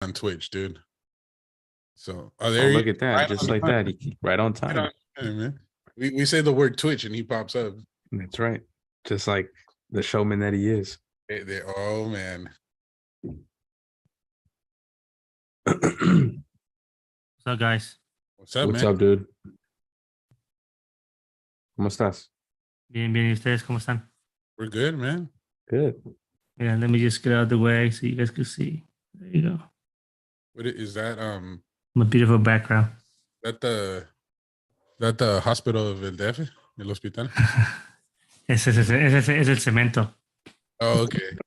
on Twitch, dude. So, there look at that, right just like that. He right on time. Right on, man. We say the word Twitch and he pops up. That's right. Just like the showman that he is. Oh man. What's up, guys? What's up, What's man? up, dude? ¿Cómo estás? Bien, bien. ¿Y ustedes cómo están? We're good, man. Good. Yeah, let me just get out of the way so you guys can see. There you go. What is that? My beautiful background. That the hospital of El DF, el hospital. Ese es el cemento. Oh, okay.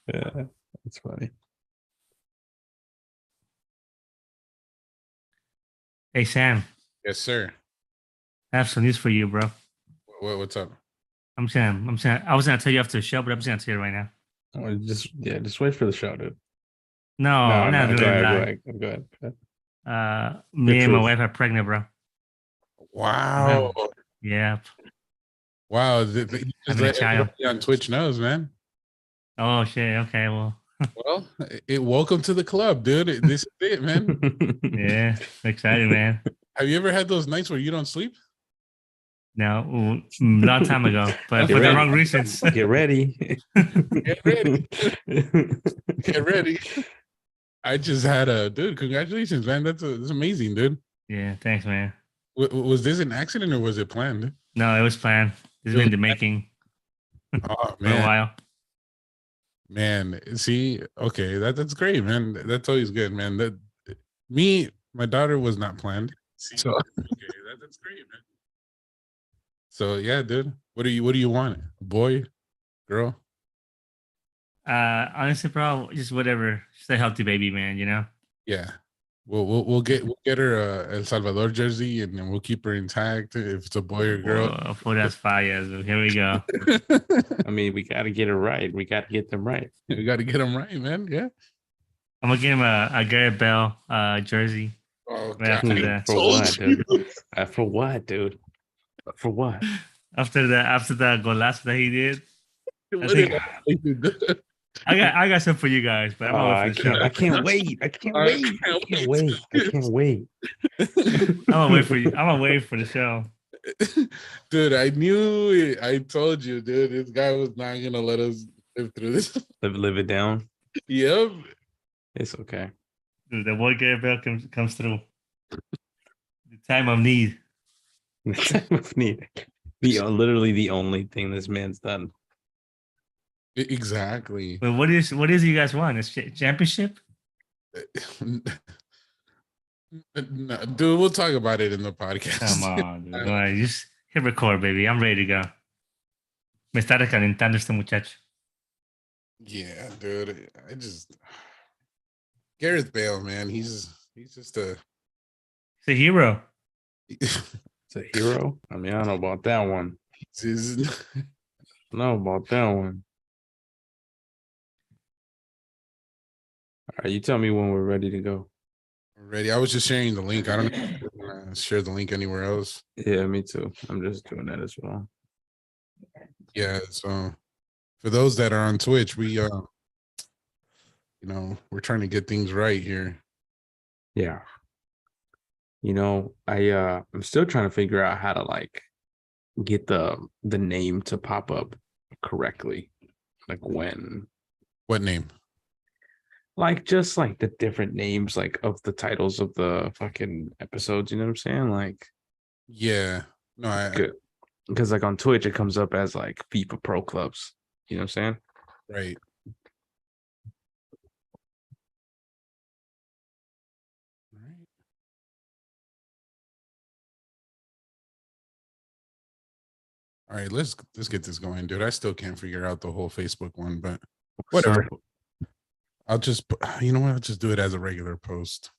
Yeah, that's funny. Hey, Sam. Yes, sir. I have some news for you, bro. What's up? I was gonna tell you after the show, but I'm just gonna tell you right now. Oh, just wait for the show, dude. No, I'm not doing it. Go ahead. Me and my wife are pregnant, bro. Wow. Yeah. Wow. Just let everybody on Twitch knows, man. Oh shit. Okay. Well, welcome to the club, dude. This is it, man. Yeah, excited, man. Have you ever had those nights where you don't sleep? No, a long time ago, but for the wrong reasons. Get ready. Get ready. Get ready. I just had dude. Congratulations, man. That's amazing, dude. Yeah, thanks, man. Was this an accident or was it planned? No, it was planned. This has been the making. Oh man, for a while. Man, see, okay, that's great, man. That's always good, man. My daughter was not planned. So okay, that's great, man. So yeah, dude. What do you want? A boy, girl? Honestly, bro, just whatever. Just a healthy baby, man. You know. Yeah. We'll get her a El Salvador jersey and then we'll keep her intact if it's a boy or girl. Oh, that's fire. Here we go. I mean, we got to get it right. We got to get them right. We got to get them right, man. Yeah. I'm gonna give him a Garrett Bell jersey. Oh, right after that. For what, dude? For what, dude? For what? After the golazo that he did. I got some for you guys, but I can't wait. I can't wait. I'm gonna wait for you. I'm gonna wait for the show. Dude, I knew it. I told you, dude, this guy was not gonna let us live through this. Live it down. Yep. It's okay. Dude, the boy Garrett Bell comes through. The time of need. The time of need. Literally the only thing this man's done. Exactly. But what is you guys want? Is championship? No, dude, we'll talk about it in the podcast. Come on, dude. Right, just hit record, baby. I'm ready to go. Me está recalentando este muchacho. Yeah, dude. Gareth Bale, man. He's just He's a hero. It's a hero. I mean, I don't know about that one. No, about that one. All right, you tell me when we're ready to go. Ready. I was just sharing the link. I don't know if you're gonna share the link anywhere else. Yeah, me too. I'm just doing that as well. Yeah, so for those that are on Twitch, we we're trying to get things right here. Yeah. I'm still trying to figure out how to get the name to pop up correctly. Like when. What name? Just the different names of the titles of the fucking episodes, you know what I'm saying? Yeah. No, because on Twitch it comes up as FIFA Pro Clubs. You know what I'm saying? Right. All right, let's get this going, dude. I still can't figure out the whole Facebook one, but whatever. I'll just, I'll just do it as a regular post.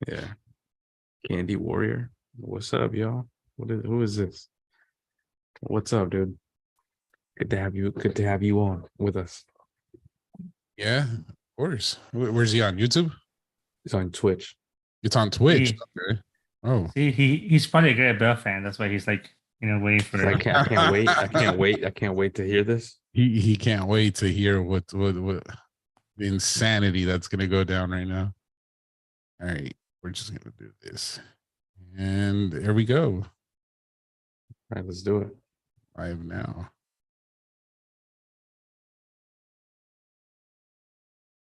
Yeah. Candy Warrior. What's up, y'all? Who is this? What's up, dude? Good to have you on with us. Yeah, of course. Where's he on? YouTube? He's on Twitch. It's on Twitch. Okay. Oh. See, he's probably a Garrett Bell fan. That's why he's waiting for. I can't wait. I can't wait to hear this. He can't wait to hear what the insanity that's gonna go down right now. All right, we're just gonna do this, and there we go. All right, let's do it. Live now.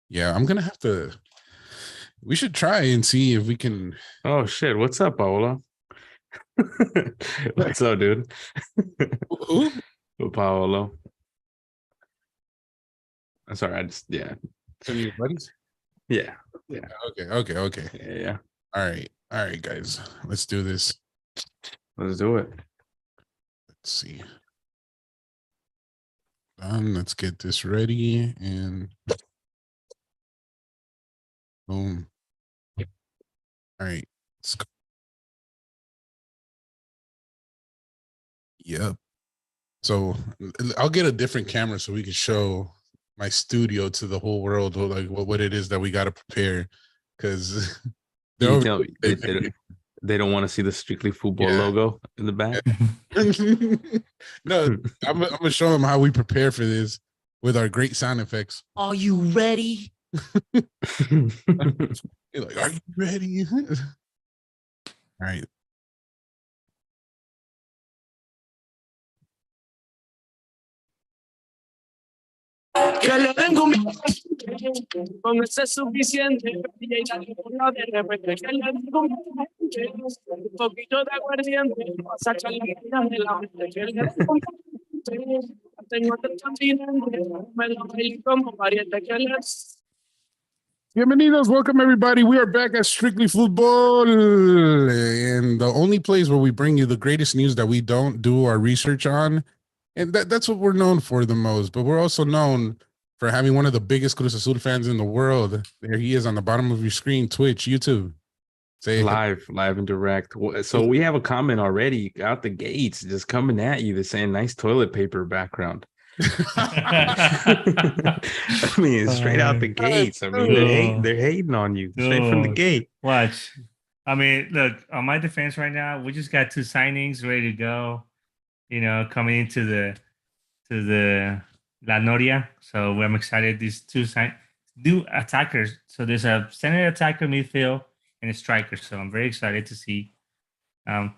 Yeah, I'm gonna have to. We should try and see if we can. Oh shit! What's up, Paolo? What's up, dude? Who? Paolo. I'm sorry. Yeah. Some of your buddies? Yeah. Okay. Yeah. All right, guys. Let's do this. Let's do it. Let's see. Let's get this ready and boom. All right. Let's go. Yep. So I'll get a different camera so we can show my studio to the whole world, like what it is that we got to prepare, because they don't want to see the Strictly Football logo in the back. No, I'm gonna show them how we prepare for this with our great sound effects. Are you ready? You're like, are you ready? All right. Que le den con ese es suficiente. Y de repente que le den un poquito de aguardiente. Saca la vida de la mente. Que le den tengo otro continente. Me lo bailo como pariente que les. Bienvenidos, welcome everybody. We are back at Strictly Football, and the only place where we bring you the greatest news that we don't do our research on, and that's what we're known for the most. But we're also known for having one of the biggest Cruz Azul fans in the world. There he is on the bottom of your screen, Twitch, YouTube. Say live and direct. So we have a comment already out the gates, just coming at you. They're saying nice toilet paper background. I mean, straight out the gates. I mean, they're hating on you straight from the gate. Watch. I mean, look, on my defense right now, we just got 2 signings ready to go. Coming into the La Noria. So I'm excited. These 2 new attackers. So there's a center attacker, midfield, and a striker. So I'm very excited to see. So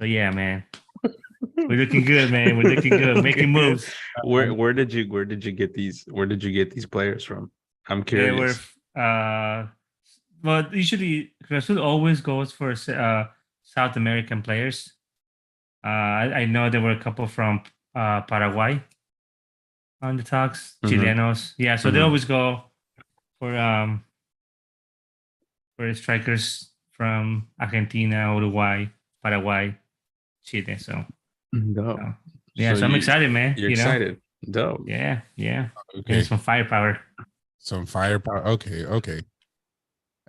yeah, man. We're looking good, man. We're looking good, making moves. Where did you get these players from? I'm curious. They were well, usually Cruz always goes for South American players. I know there were a couple from Paraguay on the talks, Chilenos. Yeah, so they always go for strikers from Argentina, Uruguay, Paraguay, Chile. So dope. Yeah, so I'm excited, man. You're excited. Dope. Yeah. Okay. And some firepower. Okay.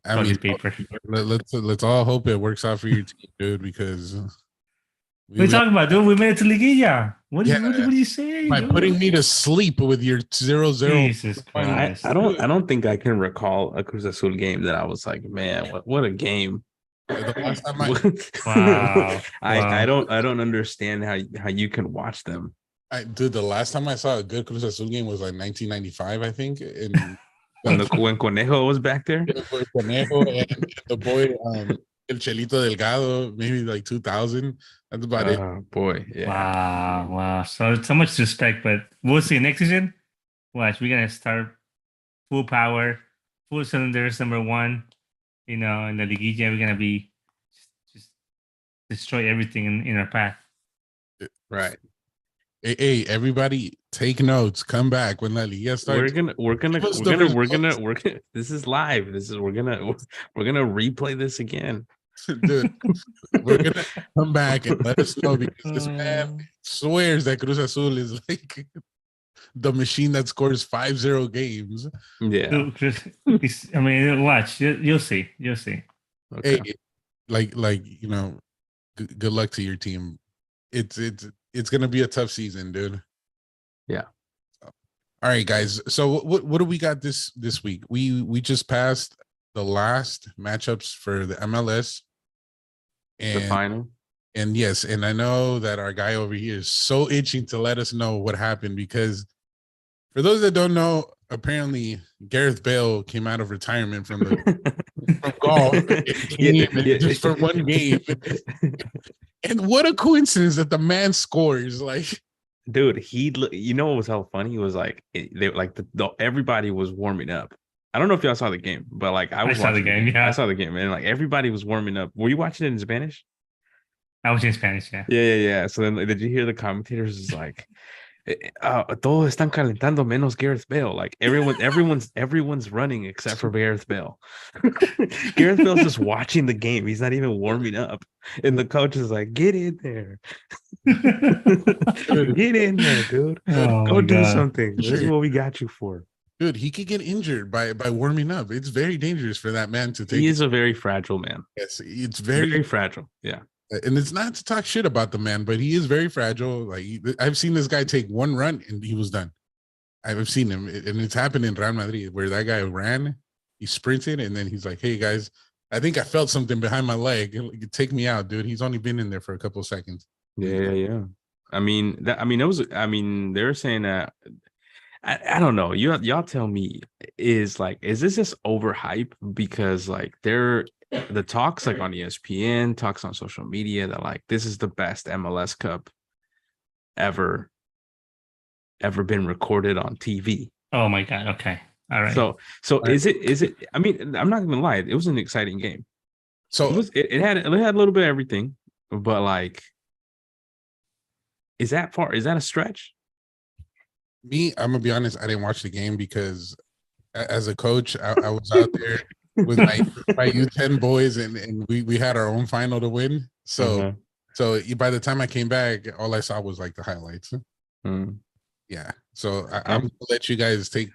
I Toilet mean, paper. let's all hope it works out for your team, dude, because what are you talking about, dude? We made it to Liguilla. What are you saying? By putting me to sleep with your 0-0. Jesus Christ. I don't think I can recall a Cruz Azul game that I was like, man, what a game. The last time Wow. I don't understand how you can watch them. Dude, the last time I saw a good Cruz Azul game was like 1995, I think. And when Conejo was back there. Conejo and the boy El Chelito Delgado, maybe like 2000. That's about it. Oh boy, yeah. Wow. So much respect, but we'll see next season. Watch, we're gonna start full power, full cylinders, number 1. In the Liguilla, we're gonna be just destroy everything in our path. Right. Hey, everybody, take notes. Come back when La Liga starts. We're gonna. This is live. We're gonna replay this again. Dude, we're gonna come back and let us know, because this man swears that Cruz Azul is like the machine that scores 5-0 games. Yeah. I mean, watch. You'll see. Okay. Hey, like good luck to your team. It's gonna be a tough season, dude. Yeah. All right, guys. So what do we got this week? We just passed the last matchups for the MLS. And, the final. And yes, and I know that our guy over here is so itching to let us know what happened, because for those that don't know, apparently Gareth Bale came out of retirement from golf just for one game. And what a coincidence that the man scores. Like, dude, you know what was how funny? It was like everybody was warming up. I don't know if y'all saw the game, but like I was saw the watching game. Yeah, I saw the game, and like everybody was warming up. Were you watching it in Spanish? I was in Spanish. Yeah. Yeah. So then, like, did you hear the commentators? Is like, todos están calentando menos Gareth Bale. Like everyone's running except for Gareth Bale. Gareth Bale's just watching the game. He's not even warming up, and the coach is like, "Get in there, get in there, dude. Go do something. This is what we got you for." Dude, he could get injured by warming up. It's very dangerous for that man to take. He is a very fragile man. Yes, it's very fragile. Yeah. And it's not to talk shit about the man, but he is very fragile. Like, I've seen this guy take one run and he was done. I've seen him, and it's happened in Real Madrid where that guy ran, he sprinted, and then he's like, "Hey guys, I think I felt something behind my leg. Take me out, dude." He's only been in there for a couple of seconds. Yeah. I mean, they're saying that. I don't know. Y'all tell me, is this just overhype? Because like the talks like on ESPN, talks on social media that like this is the best MLS Cup ever been recorded on TV. Oh my God. Okay. All right. So is it? I mean, I'm not gonna lie. It was an exciting game. So it had a little bit of everything, but like, is that a stretch? Me, I'm gonna be honest, I didn't watch the game because as a coach, I was out there with my U10 boys, and we had our own final to win. So by the time I came back, all I saw was like the highlights. Yeah. So I'm gonna let you guys take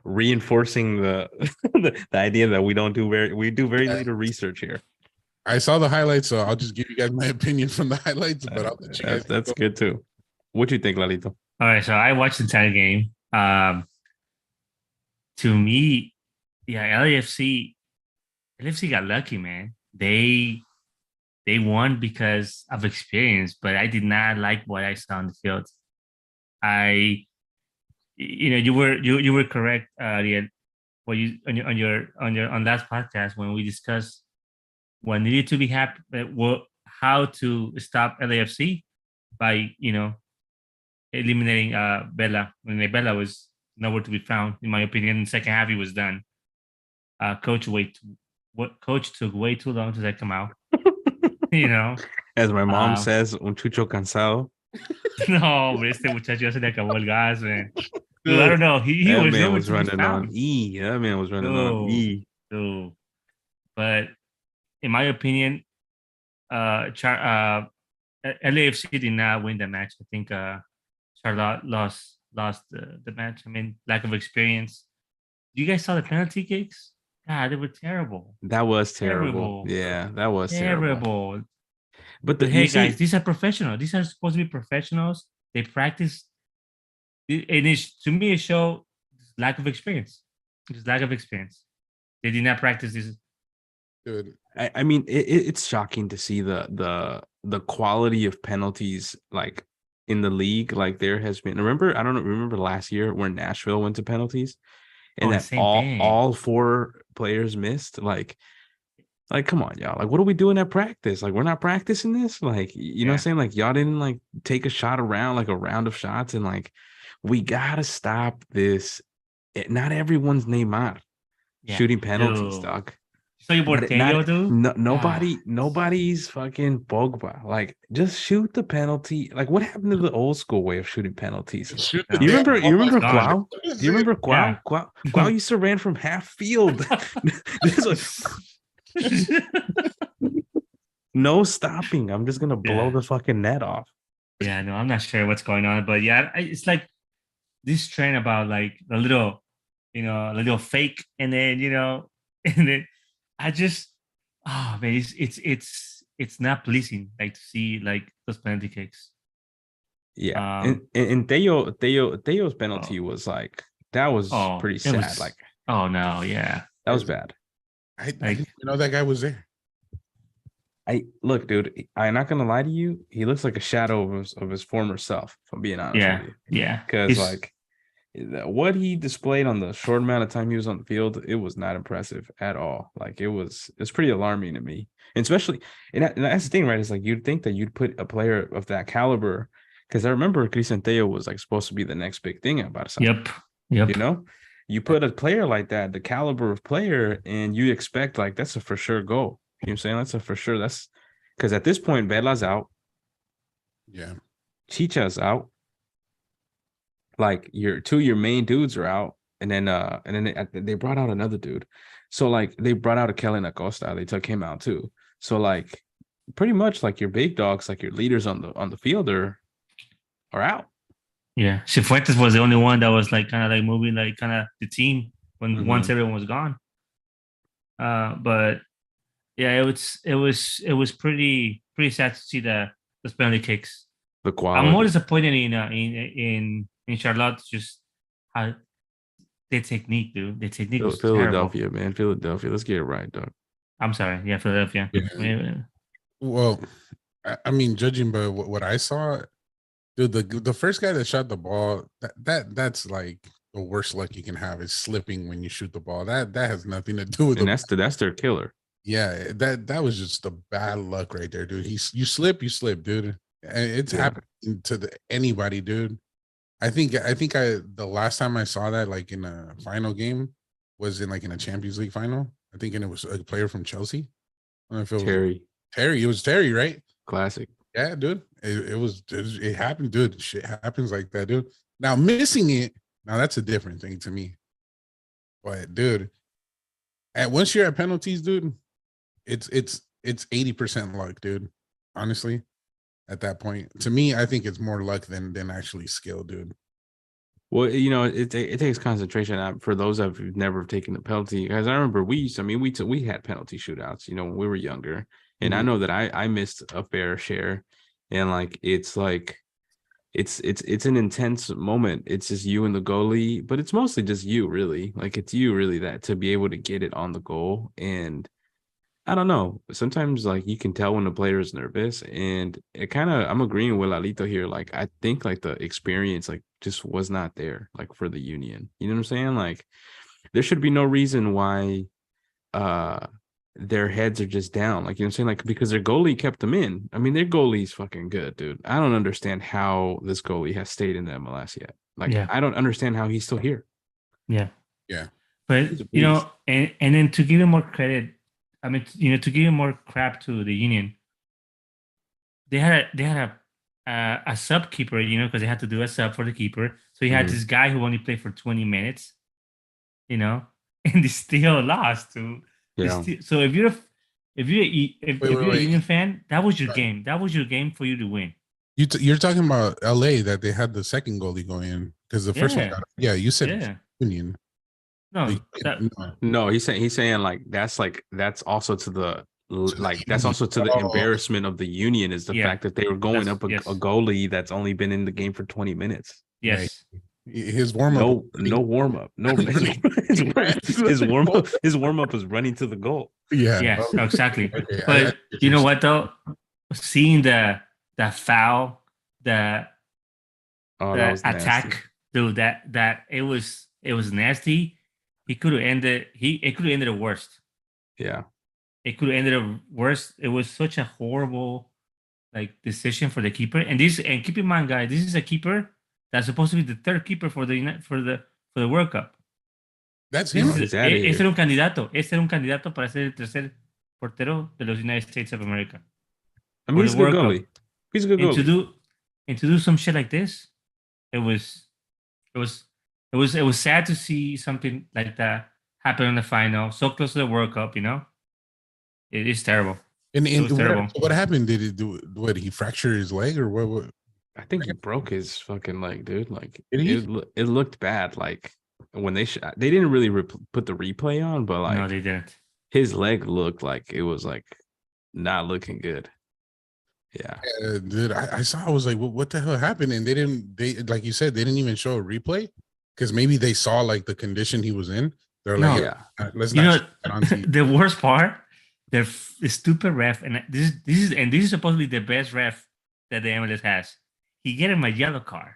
reinforcing the the idea that we do very little research here. I saw the highlights, so I'll just give you guys my opinion from the highlights, but I'll let you guys that's good too. What do you think, Lalito? All right, so I watched the entire game. To me, yeah, LAFC got lucky, man. They won because of experience, but I did not like what I saw on the field. You were correct, Ariel. What you on last podcast when we discussed what needed to be happened, how to stop LAFC by eliminating Bella when Bella was nowhere to be found. In my opinion, in the second half he was done. Coach took way too long to come out. As my mom says, un chucho cansado. No, este muchacho ya se le acabó el gas, man. Dude, I don't know. He was running on E. That man was running on E. Dude. But in my opinion, LAFC did not win the match. I think Charlotte lost the match. I mean, lack of experience. You guys saw the penalty kicks? God, they were terrible. That was terrible. Yeah, that was terrible. But hey, guys, these are professionals. These are supposed to be professionals. They practice. To me, it showed lack of experience. Just lack of experience. They did not practice this. Good. I mean, it's shocking to see the quality of penalties like in the league. Like there has been. Remember last year when Nashville went to penalties, and that all 4 players missed. Like, come on, y'all. Like, what are we doing at practice? Like, we're not practicing this. Like, you know what I'm saying? Like, y'all didn't like take a shot around, like a round of shots, and like, we gotta stop this. Not everyone's Neymar shooting penalties, dog. So you Porteño, dude? Nobody's fucking Pogba. Like, just shoot the penalty. Like, what happened to the old school way of shooting penalties? You remember Guau? Do you remember Guau? Guau used to run from half field. No stopping. I'm just gonna blow the fucking net off. Yeah, no, I'm not sure what's going on, but yeah, it's like this trend about like a little fake, and then and then I just man, it's not pleasing like to see like those penalty kicks. Yeah, and Teo's penalty was like that was pretty sad. Like, oh no, yeah, that was bad. I didn't know that guy was there. I look, dude. I'm not gonna lie to you. He looks like a shadow of his former self. If I'm being honest Yeah, with you, yeah. because He's- like what he displayed on the short amount of time he was on the field, it was not impressive at all. Like it's pretty alarming to me, and especially and that's the thing, right? It's like you'd think that you'd put a player of that caliber, because I remember Crisantello was like supposed to be the next big thing at Barca. Yep. Yep. You know, you put a player like that, the caliber of player, and you expect like that's a for sure goal. You know what I'm saying? That's a for sure. That's because at this point, Vela's out, Yeah. Chicha's out. Like your main dudes are out, and then they brought out another dude. So like they brought out a Kellen Acosta. They took him out too. So like pretty much like your big dogs, like your leaders on the field are out. Yeah. Cifuentes was the only one that was like kind of like moving like kind of the team when once everyone was gone. But yeah, it was pretty sad to see the penalty kicks. The I'm more quality. disappointed in Charlotte, just how their technique, dude. Their technique was terrible. Philadelphia, man. Philadelphia. Let's get it right, dog. I'm sorry. Yeah, Philadelphia. Yeah. Well, I mean, judging by what I saw, dude, the first guy that shot the ball, that's like the worst luck you can have is slipping when you shoot the ball. That has nothing to do with And that's their killer. Yeah, that was just the bad luck right there, dude. You slip, dude. And it's happening to anybody, dude. I think the last time I saw that like in a final game was in a Champions League final. I think, and it was a player from Chelsea. I don't know if it was Terry. It was Terry, right? Classic. Yeah, dude. It happened, dude. Shit happens like that, dude. Now missing it, now that's a different thing to me. But dude, once you're at penalties, dude, it's 80% luck, dude. Honestly, at that point, to me, I think it's more luck than actually skill, dude. Well, you know, it takes concentration for those that have never taken the penalty. Guys, I remember we had penalty shootouts, you know, when we were younger, and I know that I missed a fair share, and like it's an intense moment. It's just you and the goalie, but it's mostly just you, really. Like it's you, really, that to be able to get it on the goal. And I don't know. Sometimes like you can tell when the player is nervous, and I'm agreeing with Lalito here. Like I think like the experience like just was not there like for the Union. You know what I'm saying? Like there should be no reason why their heads are just down. Like, you know what I'm saying? Like because their goalie kept them in. I mean, their goalie's fucking good, dude. I don't understand how this goalie has stayed in the MLS yet. Like I don't understand how he's still here. Yeah. Yeah. But you know, and then to give him more credit, I mean, you know, to give him more crap to the Union, they had a sub keeper, you know, because they had to do a sub for the keeper. So you had this guy who only played for 20 minutes, you know, and they still lost to. Yeah. So if you're a Union fan, that was your game. That was your game for you to win. You're talking about LA that they had the second goalie going in because the first one got, you said Union. No, he's saying like that's also to the embarrassment of the Union is the fact that they were going up a goalie that's only been in the game for 20 minutes. Yes. His warm up, no warm up, no. His warm up was running to the goal. Yeah. Yes, exactly. Okay, but you know what though, seeing the foul, the attack, dude, that it was nasty. It could have ended it worst. Yeah. It could have ended it worse. It was such a horrible like decision for the keeper. And keep in mind, guys, this is a keeper that's supposed to be the third keeper for the World Cup. That's him. Ese era un candidato para ser el tercer portero de los United States of America. I mean, he's a good goalie. He's a good goalie. And to do some shit like this, it was sad to see something like that happen in the final, so close to the World Cup. You know, it is terrible. And terrible. What happened? Did he do? What, he fracture his leg or what? I think he broke his fucking leg, dude. Like it looked bad. Like when they didn't really put the replay on, but like no, they didn't. His leg looked like it was like not looking good. Yeah, dude. I saw. I was like, what the hell happened? And they like you said, they didn't even show a replay because maybe they saw like the condition he was in. They're like, let's not. The worst part the stupid ref, and this is supposedly the best ref that the MLS has. He gave him a yellow card.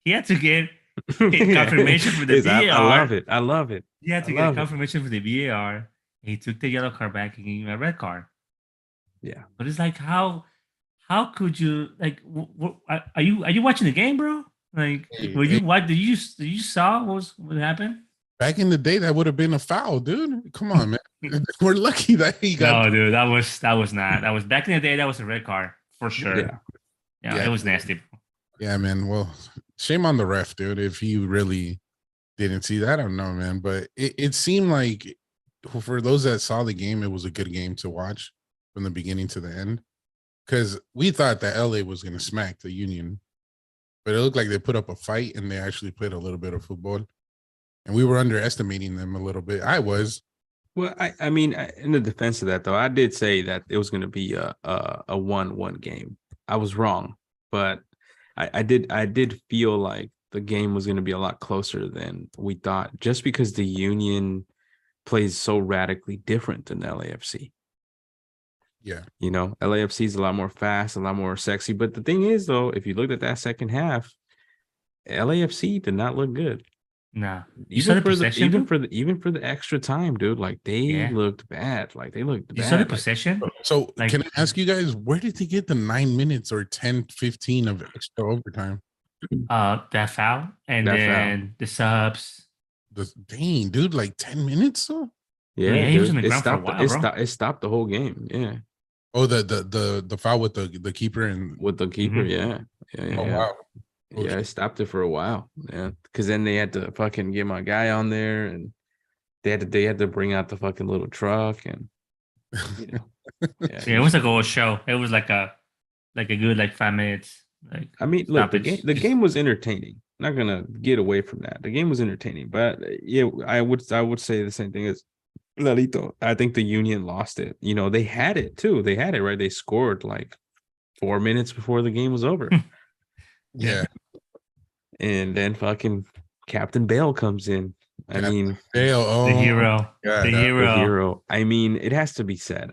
He had to get a confirmation from the VAR. I love it. I love it. He had to I get a love it. confirmation from the VAR. He took the yellow card back and gave him a red card. Yeah. But it's like, how could you, like, are you watching the game, bro? Like, were you what? Did you saw what happened? Back in the day, that would have been a foul, dude. Come on, man. We're lucky that he got. No, dude, that was not. That was back in the day. That was a red card for sure. Yeah, it was nasty. Yeah, man. Well, shame on the ref, dude. If he really didn't see that, I don't know, man. But it seemed like for those that saw the game, it was a good game to watch from the beginning to the end. Because we thought that LA was going to smack the Union, but it looked like they put up a fight and they actually played a little bit of football. And we were underestimating them a little bit. I was. Well, I mean, in the defense of that, though, I did say that it was going to be a 1-1 game. I was wrong, but I did feel like the game was going to be a lot closer than we thought, just because the Union plays so radically different than LAFC. Yeah. You know, LAFC is a lot more fast, a lot more sexy. But the thing is, though, if you looked at that second half, LAFC did not look good. Nah. Even for the extra time, dude, like they looked bad. Like they looked bad. You saw the possession? So can I ask you guys, where did they get the 9 minutes or 10, 15 of extra overtime? That foul and then the subs. Dang, dude, like 10 minutes though? Yeah, he was in the ground for a while, bro. It stopped the whole game. Yeah. Oh, the foul with the keeper and with the keeper, yeah. Oh wow. Yeah, I stopped it for a while. Yeah, because then they had to fucking get my guy on there, and they had to bring out the fucking little truck, and you know, it was like a whole show. It was like a good 5 minutes. Like, I mean, look, the game was entertaining. Not gonna get away from that. The game was entertaining, but yeah, I would say the same thing as Lalito. I think the Union lost it. You know, they had it too. They had it right. They scored like 4 minutes before the game was over. Yeah. And then fucking Captain Bale comes in. I mean, Bale, the hero. The hero. I mean, it has to be said.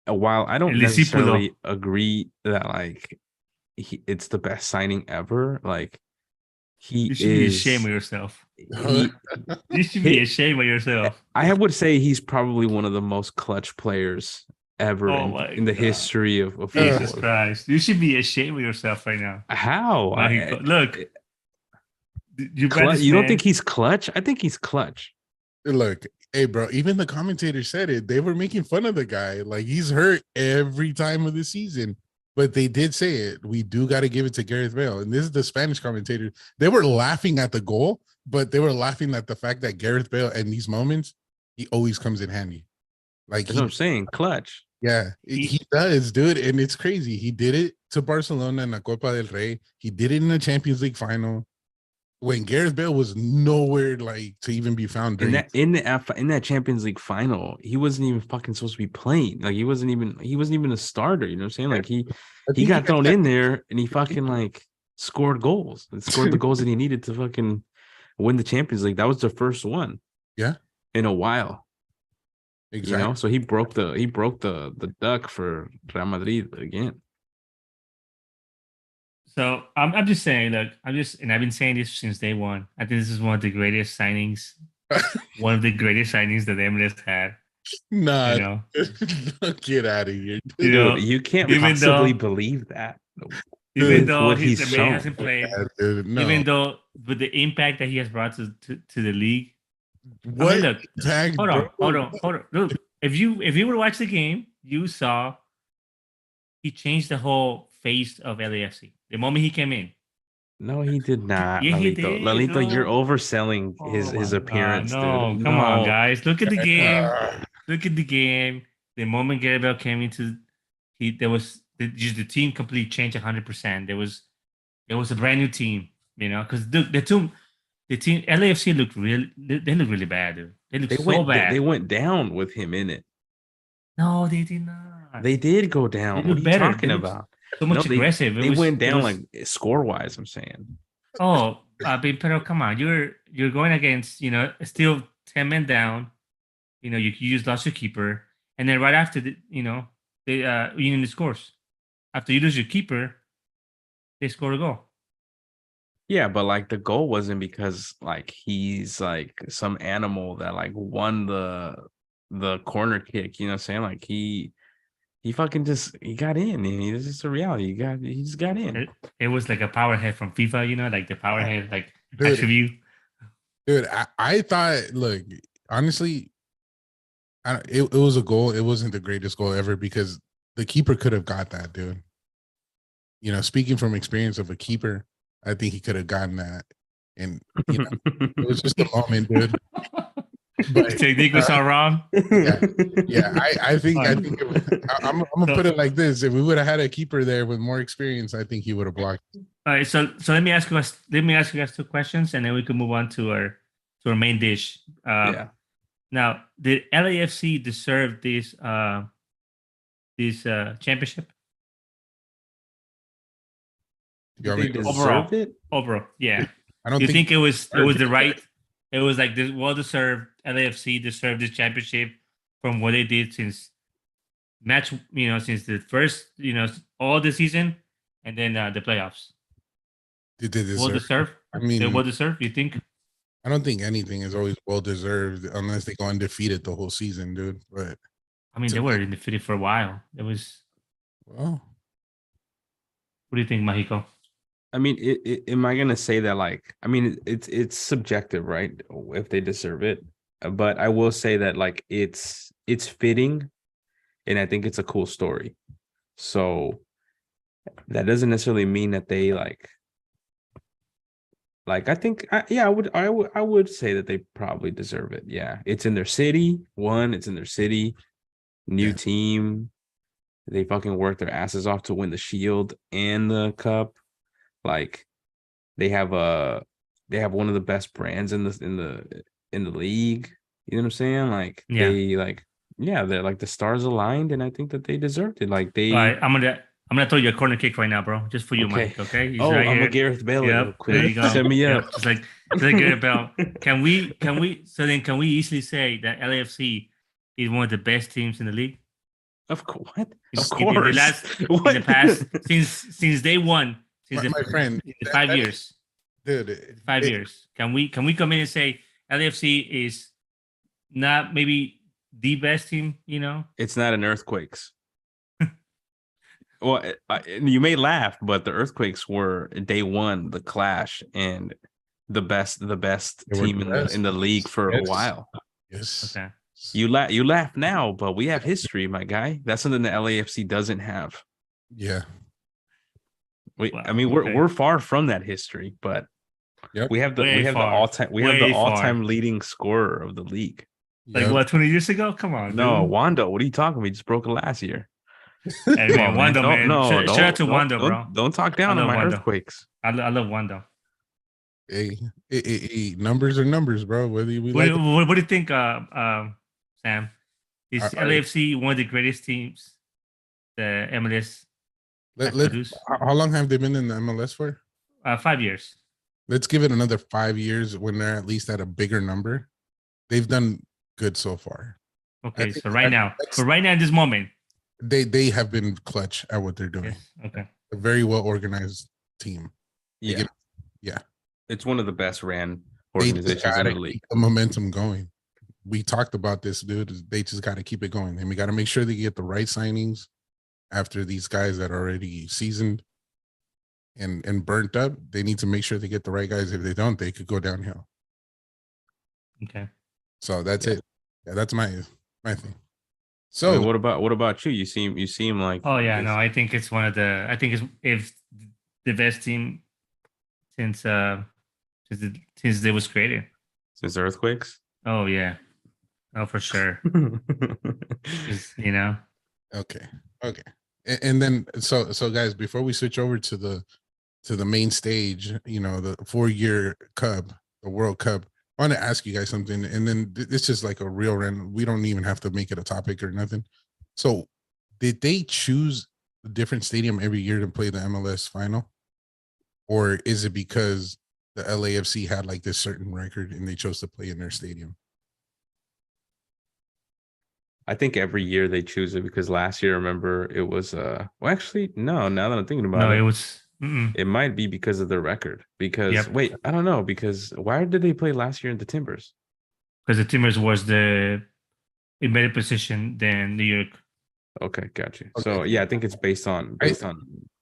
While I don't necessarily agree that like it's the best signing ever, like you should be ashamed of yourself. You should be ashamed of yourself. I would say he's probably one of the most clutch players ever in the history of football. Jesus Christ. You should be ashamed of yourself right now. How? Look. You don't think he's clutch? I think he's clutch. Look, hey, bro, even the commentator said it. They were making fun of the guy. Like, he's hurt every time of the season. But they did say it. We do got to give it to Gareth Bale. And this is the Spanish commentator. They were laughing at the goal, but they were laughing at the fact that Gareth Bale, in these moments, he always comes in handy. Like, that's what I'm saying, clutch. Yeah, he does, dude. And it's crazy. He did it to Barcelona in the Copa del Rey. He did it in the Champions League final, when Gareth Bale was nowhere like to even be found. In that Champions League final, he wasn't even fucking supposed to be playing. Like he wasn't even a starter. You know what I'm saying? Like he got thrown in there and he fucking like scored goals and scored the goals that he needed to fucking win the Champions League. That was the first one. Yeah, in a while. Exactly. You know, so he broke the duck for Real Madrid again. So I'm just saying, look, and I've been saying this since day one. I think this is one of the greatest signings, one of the greatest signings that the MLS had. Nah, you know? Get out of here. You know, you can't possibly believe that. Even though the man hasn't played, even though with the impact that he has brought to the league. What? I mean, look, hold on. Look, if you were to watch the game, you saw he changed the whole face of LAFC the moment he came in. No, he did not. Yeah, Lalito. he did. Lalito, you're overselling his appearance. No, dude. Come on, guys. Look at the game. Look at the game. The moment Gabriel came into, there was the team completely changed 100%. There was a brand new team, you know, because the team LAFC looked really bad, dude. They went bad. They went down with him in it. No, they did not. They did go down. What are you talking about? So much aggressive. They went down like score wise. I'm saying. Oh, pero come on, you're going against still 10 men down. You know, you just lost your keeper, and then right after the Union scores. After you lose your keeper, they score a goal. Yeah, but like the goal wasn't because like he's like some animal that like won the corner kick. You know what I'm saying? Like he fucking he got in, and it's just a reality. He just got in. It was like a power head from FIFA, like the power head, like Dude. attribute. Dude, I thought, look, honestly, it was a goal. It wasn't the greatest goal ever because the keeper could have got that, dude. You know, speaking from experience of a keeper, I think he could have gotten that. And, you know, it was just a moment, dude. But technique was all wrong. Yeah. I think I'm gonna put it like this: if we would have had a keeper there with more experience, I think he would have blocked. All right, so let me ask you guys 2 questions, and then we can move on to our main dish. Now, did LAFC deserve this championship? Overall, yeah. I don't think it was the right. It was like this well deserved. LAFC deserved this championship from what they did since since the first, all the season, and then the playoffs. Did they deserve? Well deserved. I mean, they well deserved. You think? I don't think anything is always well deserved unless they go undefeated the whole season, dude. But I mean, they were undefeated for a while. It was. Well, what do you think, Mahiko? I mean, am I gonna say that? Like, I mean, it's subjective, right? If they deserve it, but I will say that like it's fitting, and I think it's a cool story. So that doesn't necessarily mean that they like I think I would say that they probably deserve it. Yeah, it's in their city. It's in their city. New team. They fucking worked their asses off to win the Shield and the Cup. Like they have one of the best brands in the league. You know what I'm saying? Like they're like the stars aligned, and I think that they deserved it. Like they. All right, I'm gonna throw you a corner kick right now, bro. Just for you, Mike. Okay. He's right I'm a Gareth Bale. Yep. There you go. Set me up. Just like Gareth Bale. Can we? So then, can we easily say that LAFC is one of the best teams in the league? Of course. What? Of course. In the past, since day one. My friend, 5 years, dude. 5 years. Can we come in and say LAFC is not maybe the best team? It's not an Earthquakes. Well, you may laugh, but the Earthquakes were day one, the Clash, and the best team in the league for a while. Yes. Okay. You laugh now, but we have history, my guy. That's something the LAFC doesn't have. Yeah. We're far from that history, but we have the all-time leading scorer of the league. Like what, 20 years ago? Come on. No, dude. Wando, what are you talking about? We just broke it last year. Hey, man, Wando, man. Shout out to Wando, bro. Don't talk down on my Wando. Earthquakes. I love Wando. Hey, numbers are numbers, bro. Whether we what do you think, Sam? Is LAFC one of the greatest teams the MLS? How long have they been in the MLS for? 5 years. Let's give it another 5 years when they're at least at a bigger number. They've done good so far. Okay, so right now, in this moment, they have been clutch at what they're doing. Yes. Okay, a very well organized team. Yeah, it's one of the best ran organizations in the league. Keep the momentum going. We talked about this, dude. They just got to keep it going, and we got to make sure they get the right signings. After these guys that are already seasoned and burnt up, they need to make sure they get the right guys. If they don't, they could go downhill. Okay. So that's it. Yeah, that's my thing. So what about you? You seem like no, I think it's if the best team since it was created. Since the Earthquakes? Oh yeah. Oh, for sure. Okay. And then so guys, before we switch over to the main stage, the 4-year Cup, the World Cup, I want to ask you guys something, and then it's just like a real random. We don't even have to make it a topic or nothing. So, did they choose a different stadium every year to play the MLS final, or is it because the LAFC had like this certain record and they chose to play in their stadium? I think every year they choose it because last year, remember, it was well, actually, no. Now that I'm thinking about No, it, it was. it might be because of their record. Because Yep. wait, I don't know. Because why did they play last year in the Timbers? Because the Timbers was in better position than New York. Okay, got you. Okay. So yeah, I think it's based on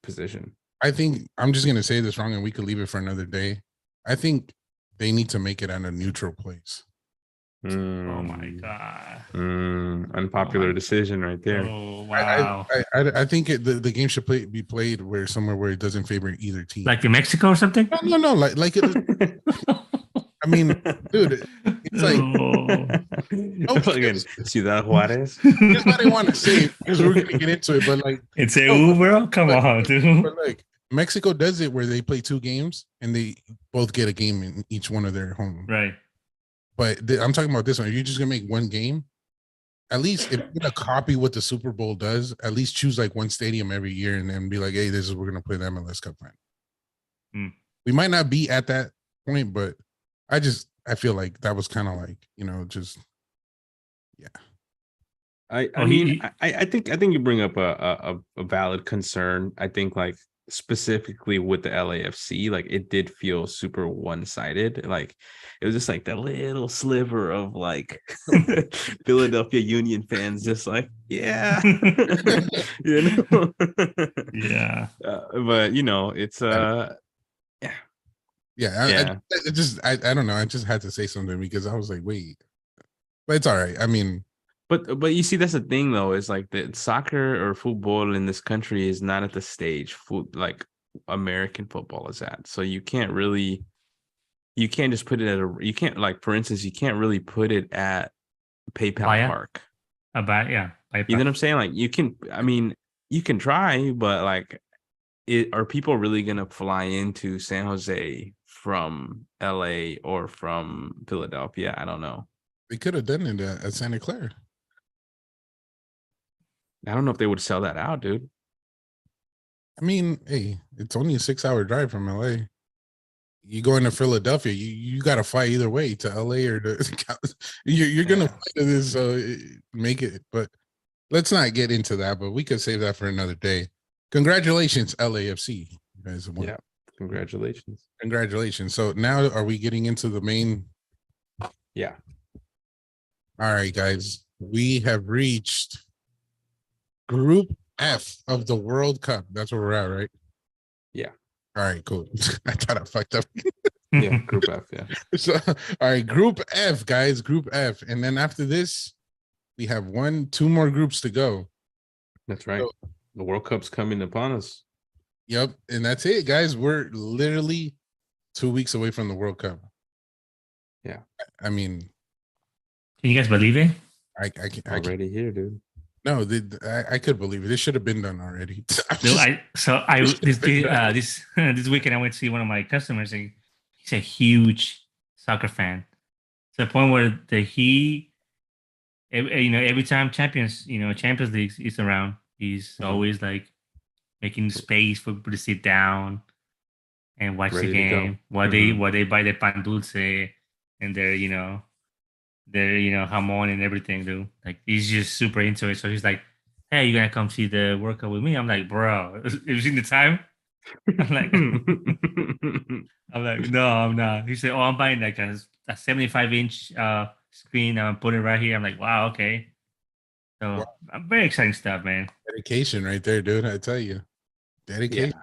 position. I think I'm just gonna say this wrong, and we could leave it for another day. I think they need to make it at a neutral place. Oh my god. Unpopular decision right there. Oh wow. I think the game should be played somewhere where it doesn't favor either team. Like in Mexico or something? No, like it. I mean, dude, it's like Like in Ciudad Juarez. here's what I want to say because we're gonna get into it, but like It's a Uber. Come on, dude. But like Mexico does it where they play 2 games and they both get a game in each one of their home. Right. But I'm talking about this one. If you're just gonna make one game, at least if you're gonna copy what the Super Bowl does, at least choose like one stadium every year and then be like, hey, this is we're gonna play the MLS Cup final. We might not be at that point, but I feel like that was kind of like, just yeah. I mean, I think you bring up a valid concern. I think like specifically with the LAFC, like it did feel super one-sided. Like it was just like that little sliver of like Philadelphia Union fans, just like, yeah, Yeah. But it's yeah. I don't know. I just had to say something because I was like, wait, but it's all right. I mean. But you see, that's the thing though, is like the soccer or football in this country is not at the stage like American football is at. So you can't just put it you can't, like, for instance, you can't really put it at PayPal Park. You know what I'm saying? Like you can try, but like are people really gonna fly into San Jose from LA or from Philadelphia? I don't know. They could have done it at Santa Clara. I don't know if they would sell that out, dude. I mean, hey, it's only a 6-hour drive from LA. You go into Philadelphia, you got to fly either way to LA or to you're gonna fly to this, so make it. But let's not get into that. But we could save that for another day. Congratulations, LAFC. You guys won. Yeah, congratulations. So now, are we getting into the main? Yeah. All right, guys, we have reached Group F of the World Cup. That's where we're at, right? Yeah. All right, cool. I thought I fucked up. Yeah, Group F, yeah. So, all right, Group F, guys, Group F. And then after this, we have 2 more groups to go. That's right. So, the World Cup's coming upon us. Yep. And that's it, guys. We're literally 2 weeks away from the World Cup. Yeah. I mean, can you guys believe it? I can't. Already here, dude. No, I could believe it. This should have been done already. This weekend I went to see one of my customers, and he's a huge soccer fan to the point where every time Champions League is around, he's always like making space for people to sit down and watch the game while they buy their pan dulce and their jamon and everything, dude. Like he's just super into it. So he's like, "Hey, you gonna come see the World Cup with me?" I'm like, "Bro, have you seen the time?" I'm like, "No, I'm not." He said, "Oh, I'm buying like a 75-inch screen. I'm putting it right here." I'm like, "Wow, okay." So very exciting stuff, man. Dedication right there, dude. I tell you, dedication. Yeah.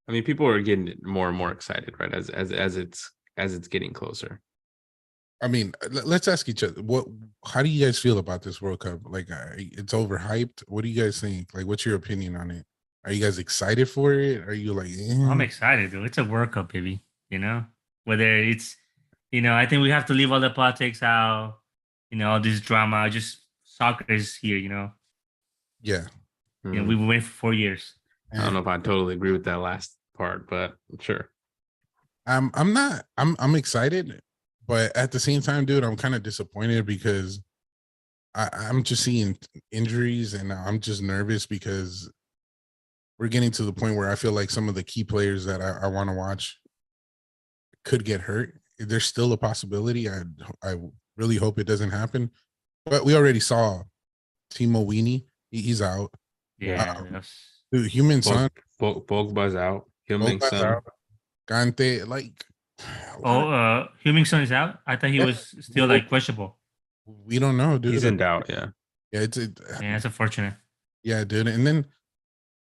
I mean, people are getting more and more excited, right? As it's getting closer. I mean, let's ask each other, how do you guys feel about this World Cup? Like, it's overhyped. What do you guys think? Like, what's your opinion on it? Are you guys excited for it? Are you like, I'm excited, dude. It's a World Cup, baby. Whether it's, I think we have to leave all the politics out, all this drama. Just soccer is here, Yeah. We've been waiting for 4 years. I don't know if I totally agree with that last part, but sure. I'm excited. But at the same time, dude, I'm kind of disappointed because I'm just seeing injuries and I'm just nervous because we're getting to the point where I feel like some of the key players that I want to watch could get hurt. There's still a possibility. I really hope it doesn't happen. But we already saw Timo Weenie, he's out. Yeah, Dude, Human Son, Pogba's out. Heung-min Pogba's Son. out. Kante, like, Heung-min Son is out. I thought he Yeah. was still like questionable. we don't know, dude. He's in doubt. Yeah. Yeah, Yeah, that's unfortunate. yeah, dude. And then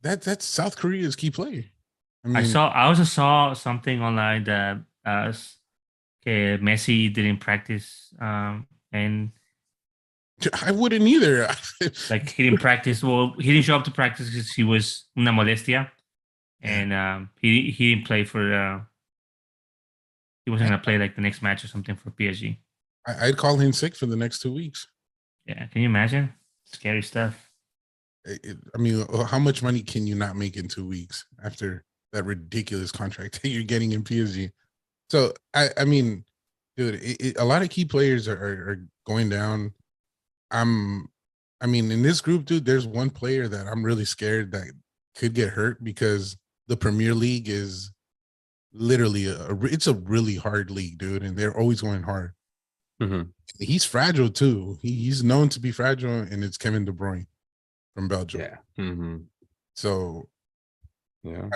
that's South Korea's key player. I I also saw something online that Messi didn't practice, and I wouldn't either. like he didn't practice. Well, he didn't show up to practice because he was una molestia, and he didn't play for. He wasn't gonna play like the next match or something for PSG. I'd call him sick for the next 2 weeks. Yeah, can you imagine? Scary stuff. I mean, how much money can you not make in 2 weeks after that ridiculous contract that you're getting in PSG? So I mean, dude, a lot of key players are going down. I mean, in this group, dude, there's one player that I'm really scared that could get hurt because the Premier League is literally it's a really hard league, dude, and they're always going hard. Mm-hmm. He's fragile too. He's known to be fragile, and it's Kevin De Bruyne from Belgium. Yeah. Mm-hmm. So, yeah.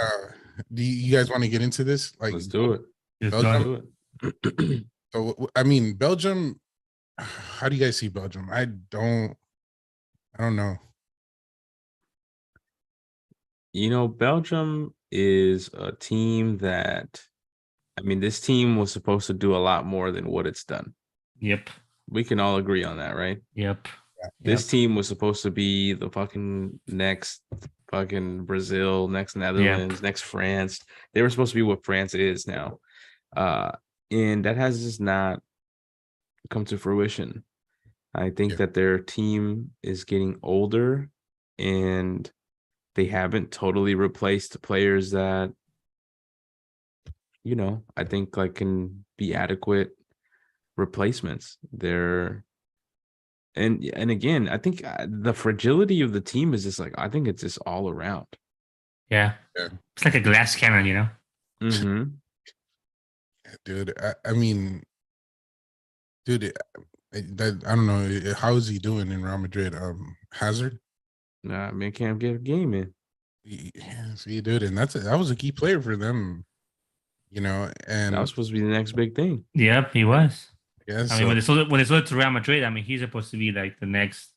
Do you guys want to get into this? Like, Let's do it. Belgium? Let's do it. So, I mean, Belgium. How do you guys see Belgium? I don't know. You know, Belgium is a team that, I mean, this team was supposed to do a lot more than what it's done. Yep. We can all agree on that, right? Yep. This team was supposed to be the fucking next fucking Brazil, next Netherlands, next France. They were supposed to be what France is now. And that has just not come to fruition. I think that their team is getting older and they haven't totally replaced players that, you know, I think like can be adequate replacements. And again, I think the fragility of the team is just like, I think it's just all around. Yeah. It's like a glass cannon, you know? Mm-hmm. Dude, I mean, dude, I don't know. How is he doing in Real Madrid? Hazard? Nah, man can't get a game in. Yeah, see, dude, and that was a key player for them, you know. And that was supposed to be the next big thing. Yep, he was. Yeah, I mean, when they sold it to Real Madrid, I mean, he's supposed to be like the next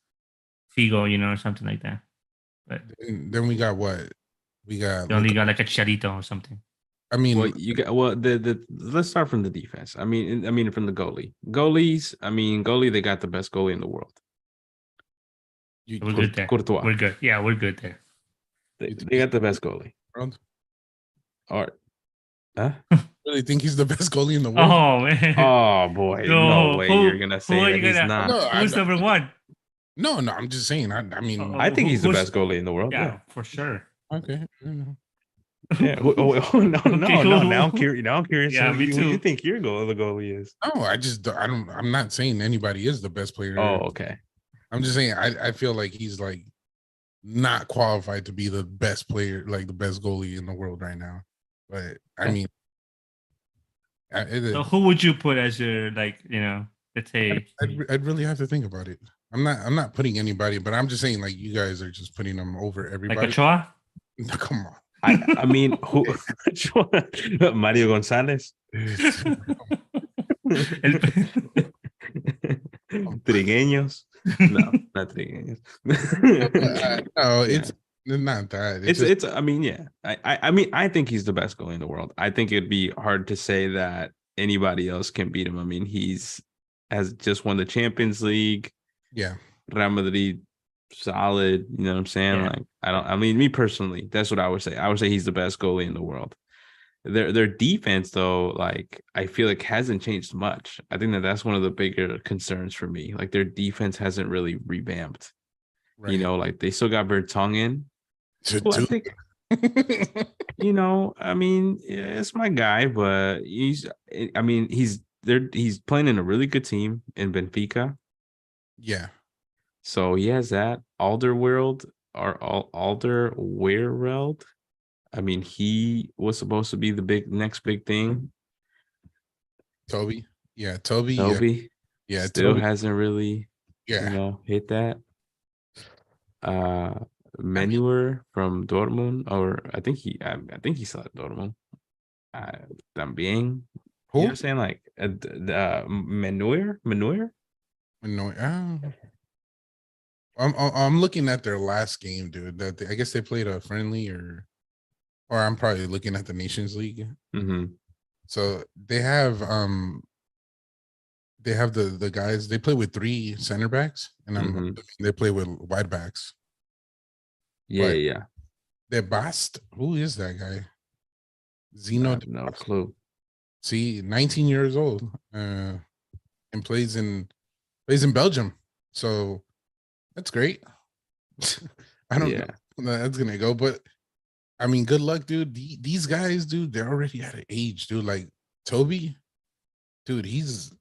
Figo, you know, or something like that. But then we got what? We got. They only got like a Charito or something. I mean, the let's start from the defense. I mean from the goalie. Goalies. I mean, they got the best goalie in the world. We're good there. Courtois. We're good. Yeah, we're good there. They got the best goalie. All right. Huh? Really think he's the best goalie in the world? Oh man! Oh boy! No way you're gonna say that he's not. No, who's number one? No, I'm just saying. I mean, I think he's the best goalie in the world. Yeah, for sure. Okay. Yeah. No. Now I'm curious. Yeah, me too. Who do you think your goalie is? No, I'm not saying anybody is the best player. Oh, okay. I'm just saying I feel like he's like not qualified to be the best player, like the best goalie in the world right now. But I mean, so who would you put as your, like, you know, let's say? I'd really have to think about it. I'm not putting anybody, but I'm just saying like you guys are just putting them over everybody. Like Ochoa? No, come on. I mean, who? Mario Gonzalez. Trigueños. No, not Trigueños. No, it's not that. It's. I mean, yeah. I mean, I think he's the best goalie in the world. I think it'd be hard to say that anybody else can beat him. I mean, has just won the Champions League. Yeah. Real Madrid, solid. You know what I'm saying? Yeah. Like, I mean, me personally, that's what I would say. I would say he's the best goalie in the world. Their defense, though, like, I feel like hasn't changed much. I think that's one of the bigger concerns for me. Like, their defense hasn't really revamped. Right. You know, like they still got Vertonghen. I think, you know, I mean, yeah, it's my guy, but he's playing in a really good team in Benfica. Yeah. So he has that Alderweireld. I mean, he was supposed to be the next big thing. Toby. Yeah, still Toby hasn't really, you know, hit that. Menuer from Dortmund, or I think he's still at Dortmund. También, you know what I'm saying? Like Menuer. No, I'm looking at their last game, dude. I guess they played a friendly, or I'm probably looking at the Nations League. Mm-hmm. So they have the guys. They play with 3 center backs, and they play with wide backs. Yeah, But yeah. they're Bast. Who is that guy? I Zeno. have no clue. See, 19 years old, and plays in Belgium. So that's great. I don't know how that's gonna go, but I mean, good luck, dude. These guys, dude, they're already at an age, dude. Like Toby, dude, he's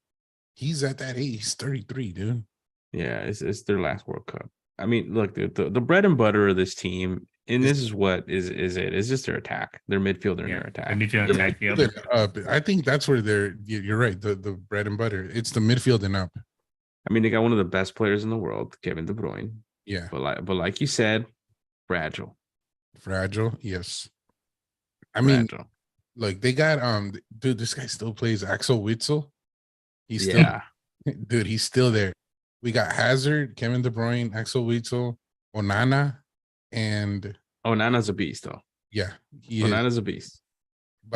at that age. He's 33, dude. Yeah, it's their last World Cup. I mean, look, dude, the bread and butter of this team, and this is what is it? It's just their attack, their midfielder and their attack. The midfield and attack. Yep. I think that's where you're right. The bread and butter. It's the midfield and up. I mean, they got one of the best players in the world, Kevin De Bruyne. Yeah. But like you said, fragile. Fragile, yes. I mean, look, they got dude, this guy still plays Axel Witsel. He's he's still there. We got Hazard, Kevin De Bruyne, Axel Witsel, Onana, and Onana's a beast, though. Yeah, Onana's a beast.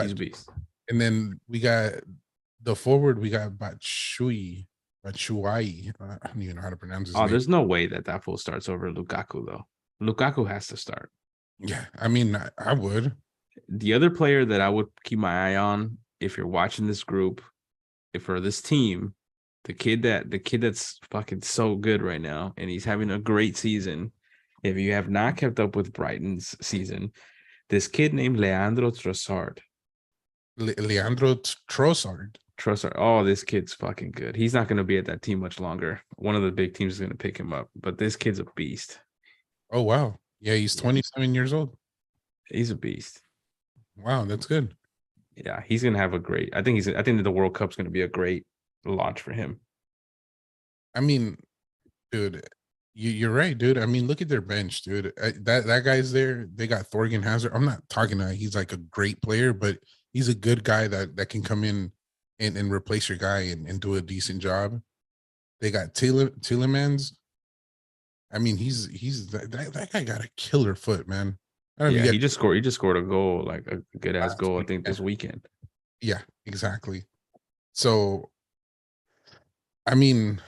He's a beast. And then we got the forward. We got Batshuayi. I don't even know how to pronounce his name. There's no way that fool starts over Lukaku, though. Lukaku has to start. Yeah, I mean, I would. The other player that I would keep my eye on, if you're watching this group, if for this team, the kid that's fucking so good right now, and he's having a great season. If you have not kept up with Brighton's season, this kid named Leandro Trossard. Leandro Trossard. Oh, this kid's fucking good. He's not going to be at that team much longer. One of the big teams is going to pick him up, but this kid's a beast. Oh, wow. Yeah, he's 27 years old. He's a beast. Wow, that's good. Yeah, he's going to have a great. I think that the World Cup's going to be a great launch for him. I mean, dude, you're right, dude. I mean, look at their bench, dude. That guy's there. They got Thorgan Hazard. I'm not talking about he's like a great player, but he's a good guy that can come in and replace your guy and do a decent job. They got Tielemans. I mean, he's that guy got a killer foot, man. He just scored a goal, like a good ass goal, I think, this weekend. Yeah, exactly. So, I mean,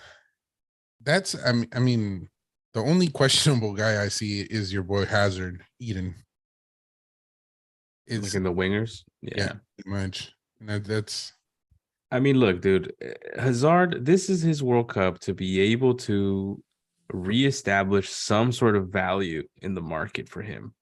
I mean, the only questionable guy I see is your boy Hazard, Eden. It's like in the wingers. Yeah, pretty much. And that's. I mean, look, dude, Hazard, this is his World Cup to be able to reestablish some sort of value in the market for him.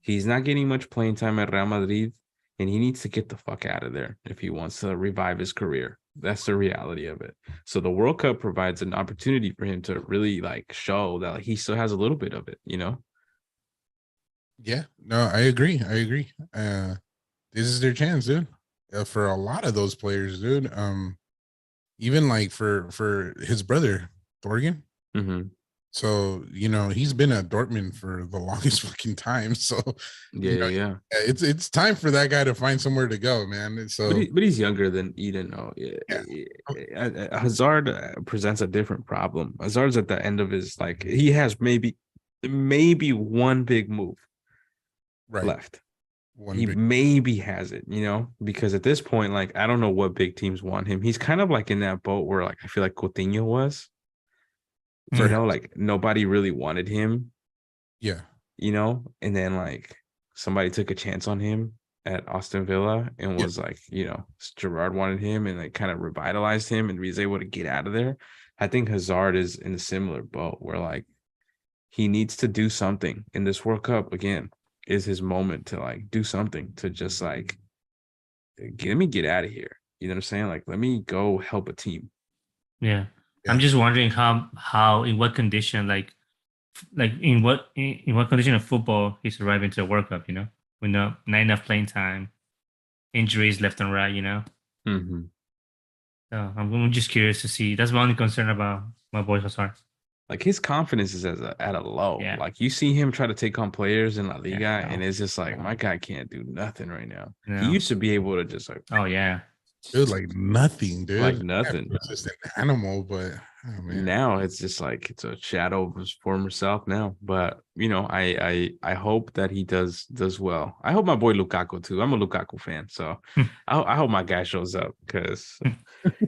He's not getting much playing time at Real Madrid, and he needs to get the fuck out of there if he wants to revive his career. That's the reality of it. So the World Cup provides an opportunity for him to really like show that he still has a little bit of it, you know? Yeah, no, I agree. This is their chance, dude. For a lot of those players, dude. Even like for his brother Thorgan. Mm-hmm. So he's been at Dortmund for the longest fucking time. So yeah, it's time for that guy to find somewhere to go, man. So, but he's younger than Eden. Oh, yeah. Hazard presents a different problem. Hazard's at the end of his he has maybe one big move left. Maybe has it, because at this point, I don't know what big teams want him. He's kind of like in that boat where I feel like Coutinho was. Nobody really wanted him. Yeah. And then somebody took a chance on him at Aston Villa and was Gerrard wanted him and kind of revitalized him and he was able to get out of there. I think Hazard is in a similar boat where he needs to do something in this World Cup again. Is his moment to do something to just let me get out of here. You know what I'm saying? Let me go help a team. Yeah. I'm just wondering how in what condition in what condition of football he's arriving to the World Cup, with not enough playing time, injuries left and right, Mm-hmm. So I'm just curious to see. That's my only concern about my boy Hazard. Like his confidence is at a low. Yeah. Like you see him try to take on players in La Liga, Yeah, and it's just like my guy can't do nothing right now. He No. used to be able to just like Oh yeah. Dude, like nothing, dude. like nothing. Yeah, just an animal, but oh, man. Now it's just like it's a shadow of his former self now. But you know, I hope that he does well. I hope my boy Lukaku too. I'm a Lukaku fan, so I hope my guy shows up because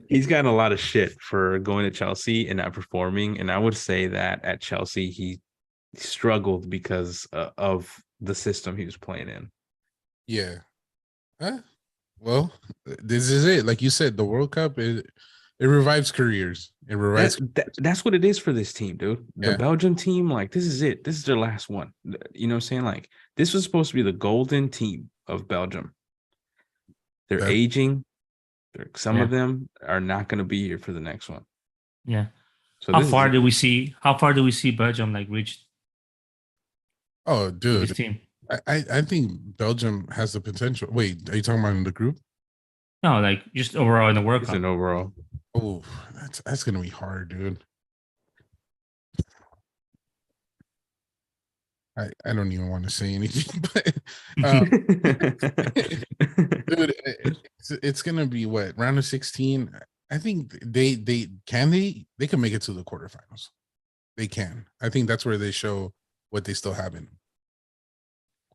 he's gotten a lot of shit for going to Chelsea and not performing. And I would say that at Chelsea he struggled because of the system he was playing in. Yeah. Well, this is it. Like you said, the World Cup it revives careers. It revives. That's what it is for this team, dude. The Yeah. Belgium team, like this is it. This is their last one. You know what I'm saying? Like this was supposed to be the golden team of Belgium. They're That- aging. Some Yeah. of them are not going to be here for the next one. Yeah. So How this is far it. do we see Belgium like reach Oh, this dude. team? I think Belgium has the potential. Wait, are you talking about in the group? No, like just overall in the World It's Cup. an overall. Oh, that's gonna be hard, dude. I don't even want to say anything, but dude, it's gonna be what, round of 16. I think they can make it to the quarterfinals. They can. I think that's where they show what they still have in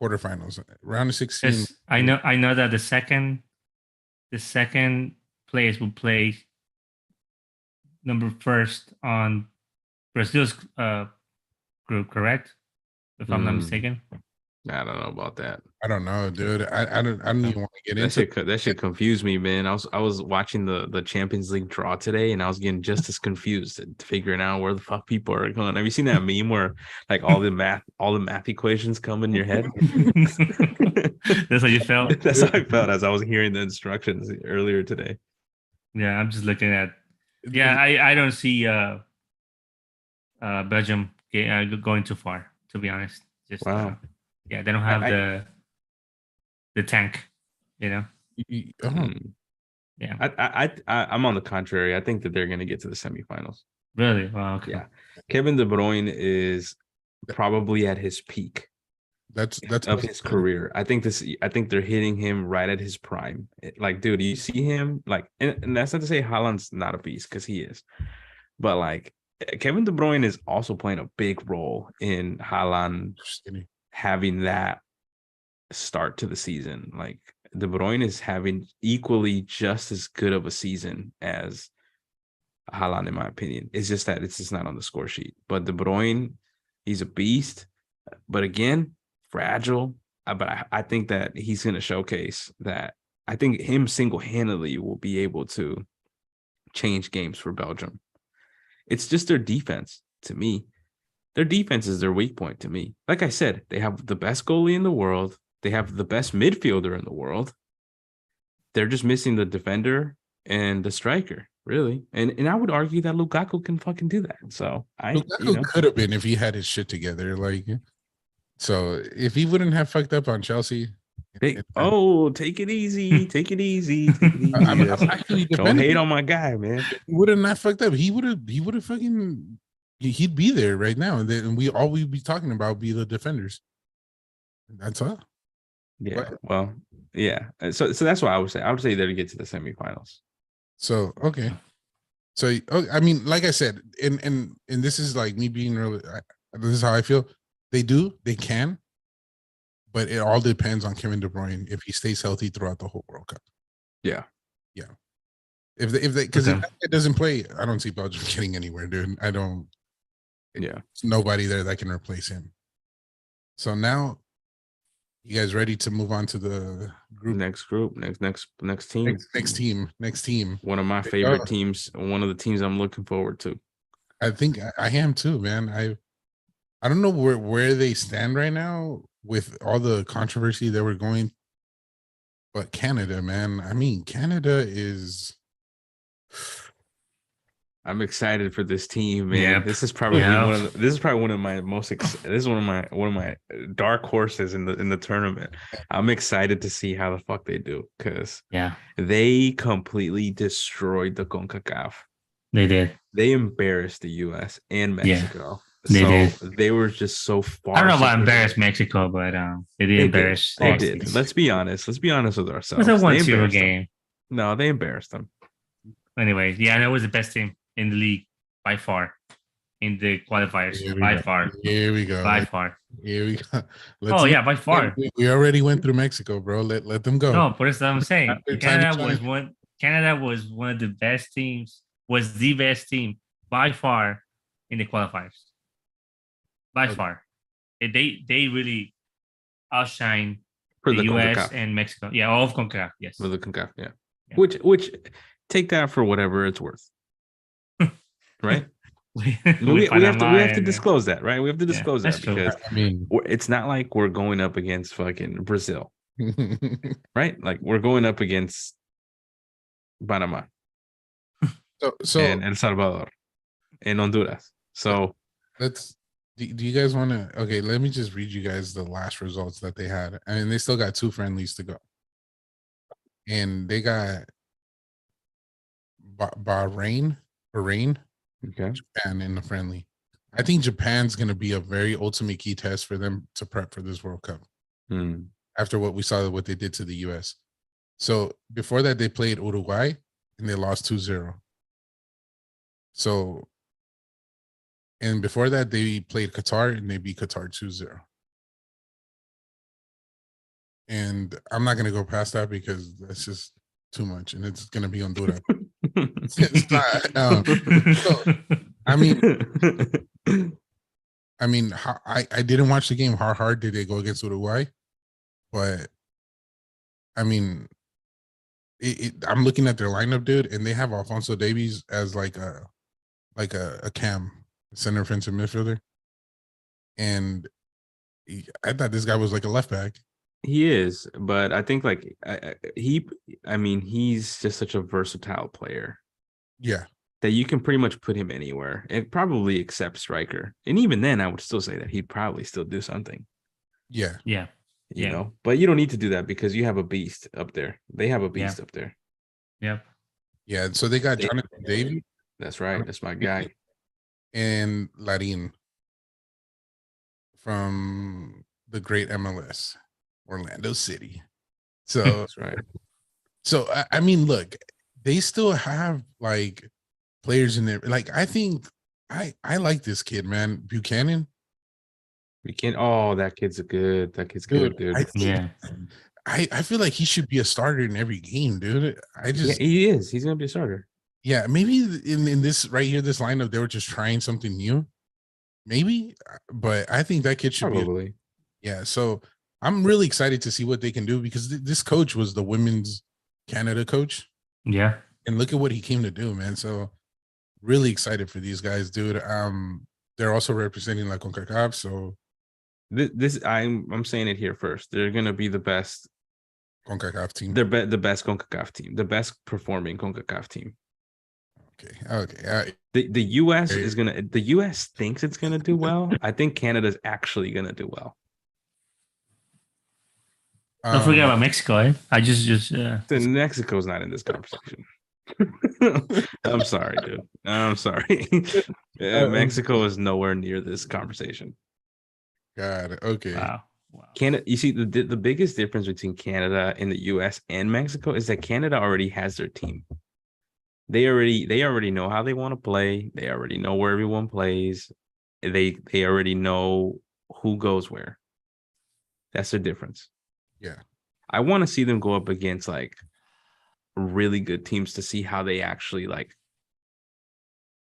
quarterfinals. Round of 16. Yes, I know that the second place will play number first on Brazil's group, correct? If I'm not mistaken. I don't know about that. I don't know, dude. I don't even want to get into That shit confused me, man. I was watching the Champions League draw today, and I was getting just as confused and figuring out where the fuck people are going. Have you seen that meme where like all the math equations come in your head? That's how you felt. That's how I felt as I was hearing the instructions earlier today. Yeah, I'm just looking at. Yeah, I don't see Belgium going too far. To be honest, just Wow. yeah, they don't have the tank, you know. Yeah, I'm on the contrary. I think that they're going to get to the semifinals. Really? Wow. Okay. Yeah, Kevin De Bruyne is probably at his peak. That's of his career. I think they're hitting him right at his prime. Like, dude, you see him like, and that's not to say Haaland's not a beast because he is, but like Kevin De Bruyne is also playing a big role in Haaland having that start to the season. Like De Bruyne is having equally just as good of a season as Haaland, in my opinion. It's just that it's just not on the score sheet. But De Bruyne, he's a beast. But again, fragile. But I think that he's going to showcase that. I think him single-handedly will be able to change games for Belgium. It's just their defense to me. Their defense is their weak point to me. Like I said, they have the best goalie in the world. They have the best midfielder in the world. They're just missing the defender and the striker, really. And I would argue that Lukaku can fucking do that. So Lukaku could have been if he had his shit together. Like, so if he wouldn't have fucked up on Chelsea. Take it easy. Take it easy. Take it easy. I'm actually don't hate on my guy, man. He would have not fucked up. He would have fucking, he'd be there right now. And then we'd be talking about be the defenders. That's all. Yeah. But, well, yeah. So that's what I would say. I would say they're to get to the semifinals. So okay. So I mean, like I said, and this is like me being really. This is how I feel. They can, but it all depends on Kevin De Bruyne if he stays healthy throughout the whole World Cup. Yeah. If they because if it doesn't play, I don't see Belgium getting anywhere, dude. I don't. Yeah. There's nobody there that can replace him. So now, you guys ready to move on to the next team? Next team. One of my favorite teams. One of the teams I'm looking forward to. I think I am too, man. I don't know where they stand right now with all the controversy that we're going, but Canada, man. I mean, Canada is. I'm excited for this team, man. Yep. This is probably one of my most. This is one of my dark horses in the tournament. I'm excited to see how the fuck they do because they completely destroyed the CONCACAF. They did. They embarrassed the U.S. and Yeah, Mexico. they So did. they were just so far. I don't know about superior. embarrass Mexico, but they did They embarrass. did. They the did. States. Let's be honest. Let's be honest with It ourselves. was a They 1-0 embarrassed them. game. No, they embarrassed them. Anyway, yeah, that was the best team in the league by far in the qualifiers. By far. Here we go. By far. Here we go. Oh yeah, by far. We already went through Mexico, bro. Let them go. No, but that's what I'm saying. After time Canada to was shine. one. Canada was one of the best teams. Was the best team by far in the qualifiers. By Okay. far, they really outshine For the the U.S. CONCACAF. and Mexico. Yeah, all of CONCACAF. Yes. For the CONCACAF, yeah. Yeah. Which take that for whatever it's worth. Right? we we have to disclose that, right? We have to Yeah, disclose that's that true. because I mean, it's not like we're going up against fucking Brazil, right? Like we're going up against Panama so and El Salvador and Honduras. So let's. Do you guys want to? Okay, let me just read you guys the last results that they had. I mean, they still got 2 friendlies to go, and they got Bahrain, okay. Japan in the friendly. I think Japan's going to be a very ultimate key test for them to prep for this World Cup. After what we saw, what they did to the U.S. So before that, they played Uruguay and they lost 2-0. So, and before that, they played Qatar and they beat Qatar 2-0. And I'm not going to go past that because that's just too much. And it's going to be Honduras. It's not, so, I mean, I didn't watch the game. How hard did they go against Uruguay? But I mean, I'm looking at their lineup, dude, and they have Alphonso Davies as like a cam center offensive midfielder, and I thought this guy was like a left back. He is, but I think like he's just such a versatile player. Yeah, that you can pretty much put him anywhere, and probably except striker. And even then, I would still say that he'd probably still do something. Yeah, yeah. You know, but you don't need to do that because you have a beast up there. They have a beast up there. Yep. Yeah, so they got Jonathan Davies. That's right. That's my guy. And Larin from the great MLS, Orlando City. So that's right. So I mean, look, they still have like players in there. Like I think I like this kid, man, Buchanan. Oh, that kid's good, dude. I feel like he should be a starter in every game, dude. He is. He's gonna be a starter. Yeah, maybe in this right here, this lineup, they were just trying something new. Maybe, but I think that kid should probably. Yeah, so I'm really excited to see what they can do because this coach was the women's Canada coach. Yeah, and look at what he came to do, man. So really excited for these guys, dude. They're also representing like CONCACAF, so. I'm saying it here first. They're gonna be the best CONCACAF team. They're the best CONCACAF team, the best performing CONCACAF team. Okay. The U.S. is gonna. The U.S. thinks it's gonna do well. I think Canada's actually gonna do well. Don't forget about Mexico. I just. Mexico's not in this conversation. I'm sorry, dude. I'm sorry. Mexico is nowhere near this conversation. God, okay. Wow. Canada, you see, the biggest difference between Canada and the US and Mexico is that Canada already has their team. They already know how they want to play. They already know where everyone plays. They already know who goes where. That's the difference. Yeah. I want to see them go up against like really good teams to see how they actually like,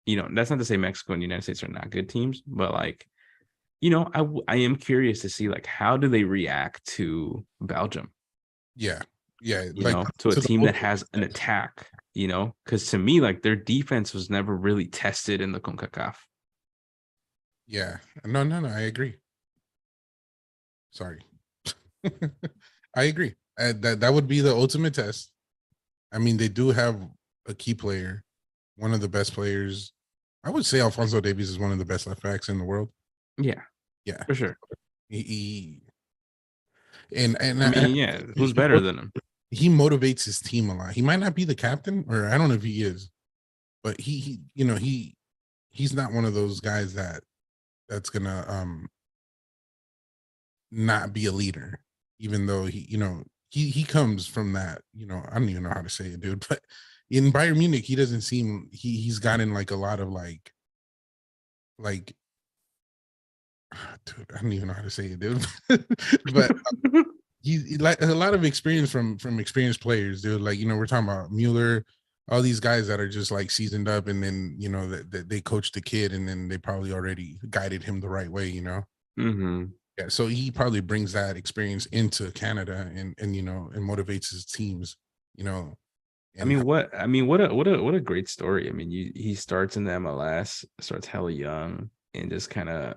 that's not to say Mexico and the United States are not good teams, but like, I am curious to see like how do they react to Belgium? Yeah, to a team that has an attack. Because to me, like their defense was never really tested in the CONCACAF. Yeah, no, I agree. Sorry, I agree. That would be the ultimate test. I mean, they do have a key player, one of the best players. I would say Alphonso Davies is one of the best left backs in the world. Yeah, for sure. And I mean, who's better than him? He motivates his team a lot. He might not be the captain, or I don't know if he is, but he's not one of those guys that's gonna not be a leader, even though he comes from that, I don't even know how to say it, dude, but in Bayern Munich, he doesn't seem he's gotten like a lot of like dude, I don't even know how to say it, dude. But he like a lot of experience from experienced players, dude. Like, we're talking about Mueller, all these guys that are just like seasoned up, and then that they coached the kid, and then they probably already guided him the right way, Mm-hmm. Yeah, so he probably brings that experience into Canada, and motivates his teams, I and mean, what a great story. I mean, he starts in the MLS, starts hella young, and just kind of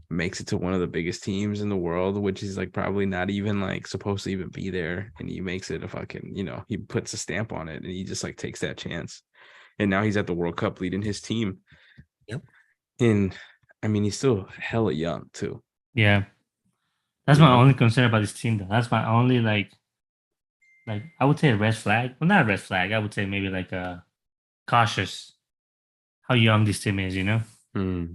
makes it to one of the biggest teams in the world, which is like probably not even like supposed to even be there, and he makes it a fucking, he puts a stamp on it, and he just like takes that chance, and now he's at the World Cup leading his team. Yep. And I mean, he's still hella young too. Yeah. That's You my know? only concern about this team, though. That's my only like I would say a red flag. Well, not a red flag. I would say maybe like a cautious how young this team is,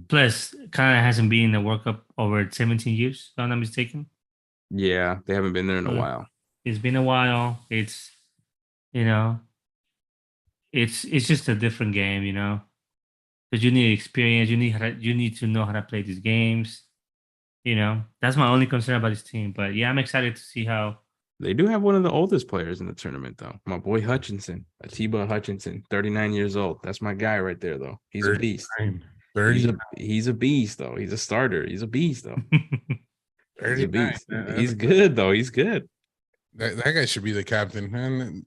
Plus, Canada hasn't been in the World Cup over 17 years, if I'm not mistaken. Yeah, they haven't been there in a while. It's been a while. It's you know, it's just a different game, because you need experience. You need to know how to play these games. That's my only concern about this team. But yeah, I'm excited to see how. They do have one of the oldest players in the tournament, though. My boy Hutchinson, Atiba Hutchinson, 39 years old. That's my guy right there, though. He's a beast. 30. He's a beast, though. He's a starter. He's a beast, though. He's a 39. beast. He's good, though. He's good. That guy should be the captain, man.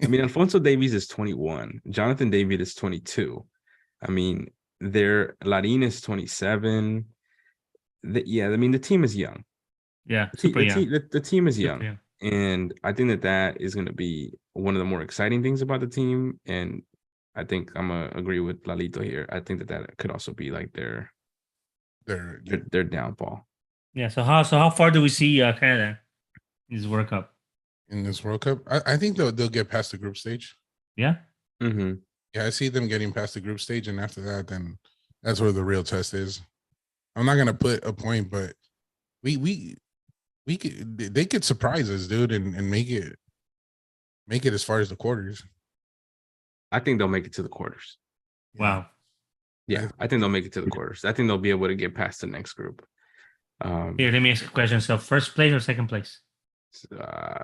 I mean, Alfonso Davies is 21. Jonathan David is 22. I mean, Larin is 27. I mean, the team is young. Yeah, super young. The team is young. Super young. And I think that is going to be one of the more exciting things about the team. And I think I'm going to agree with Lalito here. I think that could also be like their downfall. Yeah. So how far do we see Canada in this World Cup? In this World Cup, I think they'll get past the group stage. Yeah. Mm-hmm. Yeah, I see them getting past the group stage, and after that, then that's where the real test is. I'm not gonna put a point, but they could surprise us, dude, and make it as far as the quarters. I think they'll make it to the quarters. Wow. Yeah, I think they'll make it to the quarters. I think they'll be able to get past the next group. Here, let me ask you a question. So, first place or second place?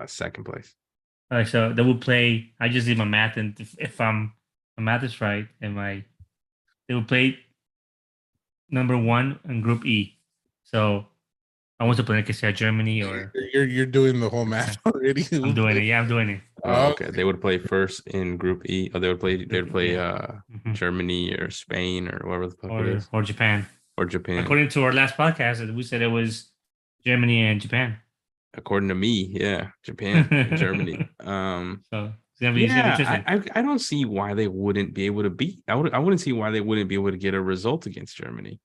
Second place. All right. So they will play. I just did my math, and if my math is right, they will play number 1 in Group E. So I want to play like I said, Germany or you're doing the whole math already. I'm doing it. Yeah, I'm doing it. Oh, okay. They would play first in Group E. Or they would play Germany or Spain or whatever the fuck it is. Or Japan. Or Japan. According to our last podcast, we said it was Germany and Japan. According to me, yeah, Japan and Germany. So it's gonna be interesting. I don't see why they wouldn't be able to beat. I wouldn't see why they wouldn't be able to get a result against Germany.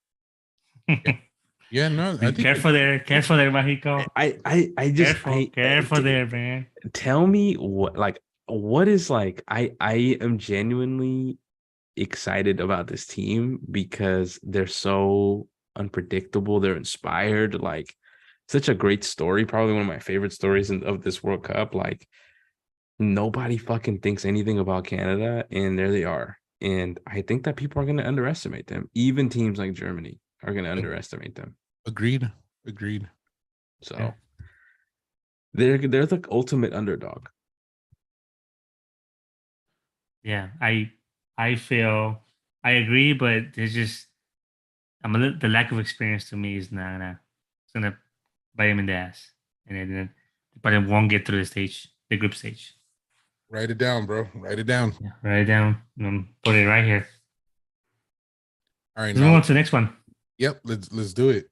Yeah, no. I think careful there, Mexico. I just careful there, man. Tell me what is like. I am genuinely excited about this team because they're so unpredictable. They're inspired. Like, such a great story. Probably one of my favorite stories of this World Cup. Like, nobody fucking thinks anything about Canada, and there they are. And I think that people are going to underestimate them. Even teams like Germany are going to underestimate them. Agreed. So yeah. they're the ultimate underdog. Yeah, I feel I agree, but there's just the lack of experience to me is it's gonna bite him in the ass, and then but it won't get through the group stage. Write it down, bro. Write it down. Yeah, write it down. Put it right here. All right, let's move on to the next one. Yep, let's do it.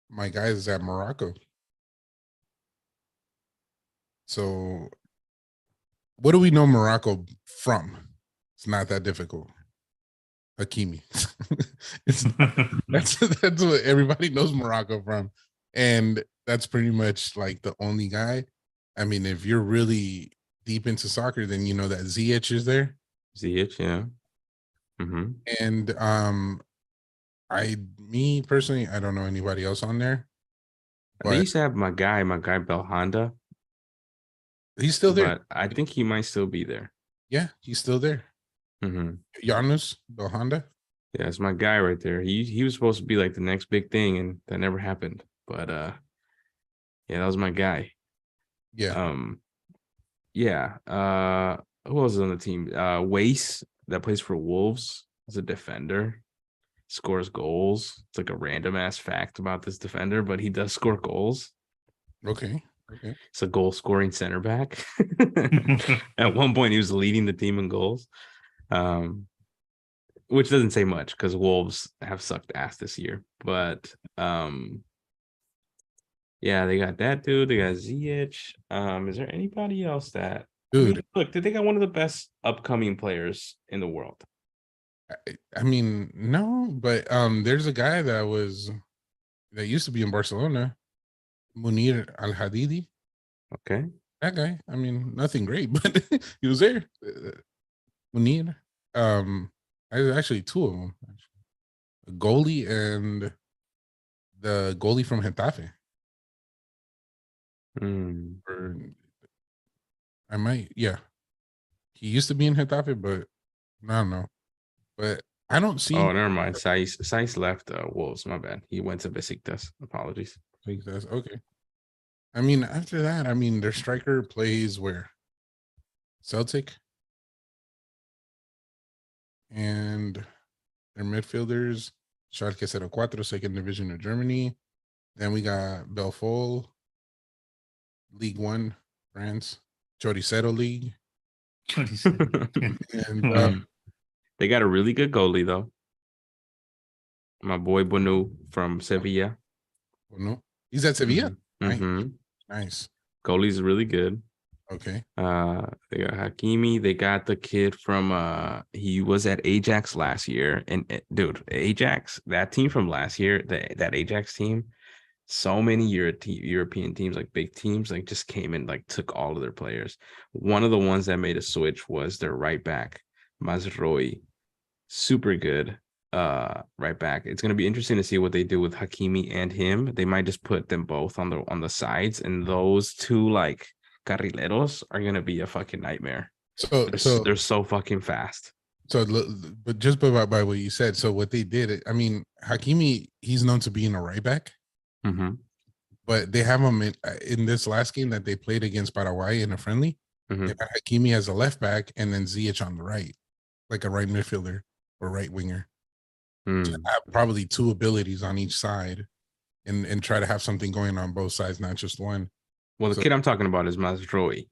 My guy is at Morocco. So, what do we know Morocco from? It's not that difficult. Hakimi. That's what everybody knows Morocco from, and that's pretty much like the only guy. I mean, if you're really deep into soccer, then you know that Ziyech is there. Ziyech, yeah. And me personally, I don't know anybody else on there. They But used to have my guy Belhanda, he's still there. but I think he might still be there. Yeah, he's still there. Janus Belhanda. Yeah, it's my guy right there. He was supposed to be like the next big thing, and that never happened. But yeah, that was my guy. Yeah. Yeah. Who else is on the team? Wace, that plays for Wolves, is a defender. Scores goals. It's like a random ass fact about this defender, but he does score goals. Okay. It's a goal scoring center back. At one point, he was leading the team in goals. Which doesn't say much because Wolves have sucked ass this year. But yeah, they got that dude. They got Ziyech. Is there anybody else that Dude? look, they got one of the best upcoming players in the world. I mean, no, but there's a guy that used to be in Barcelona, Munir Al Hadidi. Okay. That guy. I mean, nothing great, but he was there. Munir. Actually two of them. A goalie and the goalie from Getafe. Or I might, yeah. He used to be in Getafe, but I don't know. But I don't see. Oh, never mind. Saiz left Wolves. My bad. He went to Besiktas. Apologies. Okay. I mean, after that, I mean, their striker plays where? Celtic. And their midfielders, Schalke 04, second division of Germany. Then we got Belfort, League One, France, Choricero League. And they got a really good goalie, though. My boy Bonu from Sevilla. No, he's at Sevilla. Nice. Goalie's really good. Okay. They got Hakimi. They got the kid from he was at Ajax last year. And dude, Ajax, that team from last year, that Ajax team, so many European teams, like big teams, like just came and like took all of their players. One of the ones that made a switch was their right back, Mazraoui. Super good right back. It's gonna be interesting to see what they do with Hakimi and him. They might just put them both on the sides, and those two like carrileros are gonna be a fucking nightmare. So they're so fucking fast. So, but just by what you said, so what they did, I mean, Hakimi, he's known to being a right back, but they have him in this last game that they played against Paraguay in a friendly. They got Hakimi as a left back, and then Ziyech on the right, like a right midfielder or right winger. To have probably two abilities on each side, and try to have something going on both sides, not just one. Well, the kid I'm talking about is Mazraoui.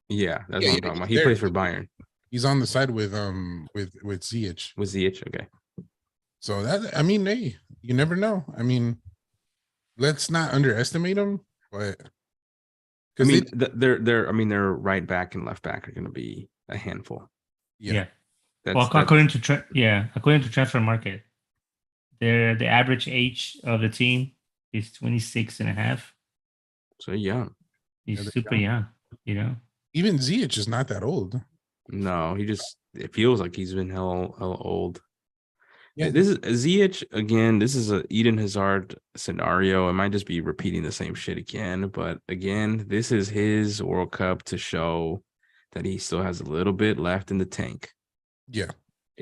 Yeah, that's what I'm talking about. He plays for Bayern. He's on the side with Ziyech. With Ziyech, okay. So that, I mean, hey, you never know. I mean, let's not underestimate them, but I mean, their right back and left back are going to be a handful. Yeah. According to Transfer Market, the average age of the team is 26 and a half. So young. He's super young, you know. Even Ziyech is not that old. No, it feels like he's been hell old. Yeah. This is Ziyech again. This is a Eden Hazard scenario. It might just be repeating the same shit again, but again, this is his World Cup to show that he still has a little bit left in the tank. Yeah.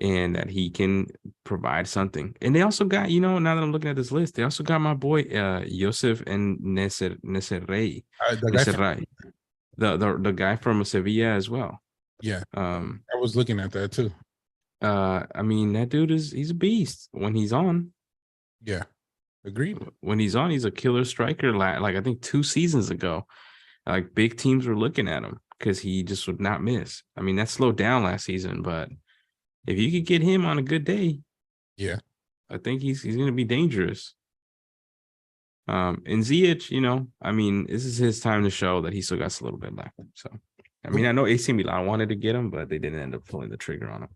And that he can provide something. And they also got, now that I'm looking at this list, they also got my boy Josef and Neserrey. The guy from Sevilla as well. Yeah. I was looking at that too. I mean, that dude he's a beast when he's on. Yeah. Agreed. When he's on, he's a killer striker. Like I think 2 seasons ago, like big teams were looking at him because he just would not miss. I mean, that slowed down last season, but if you could get him on a good day, yeah, I think he's going to be dangerous. And Ziyech, I mean, this is his time to show that he still got a little bit left. So, I mean, I know AC Milan wanted to get him, but they didn't end up pulling the trigger on him.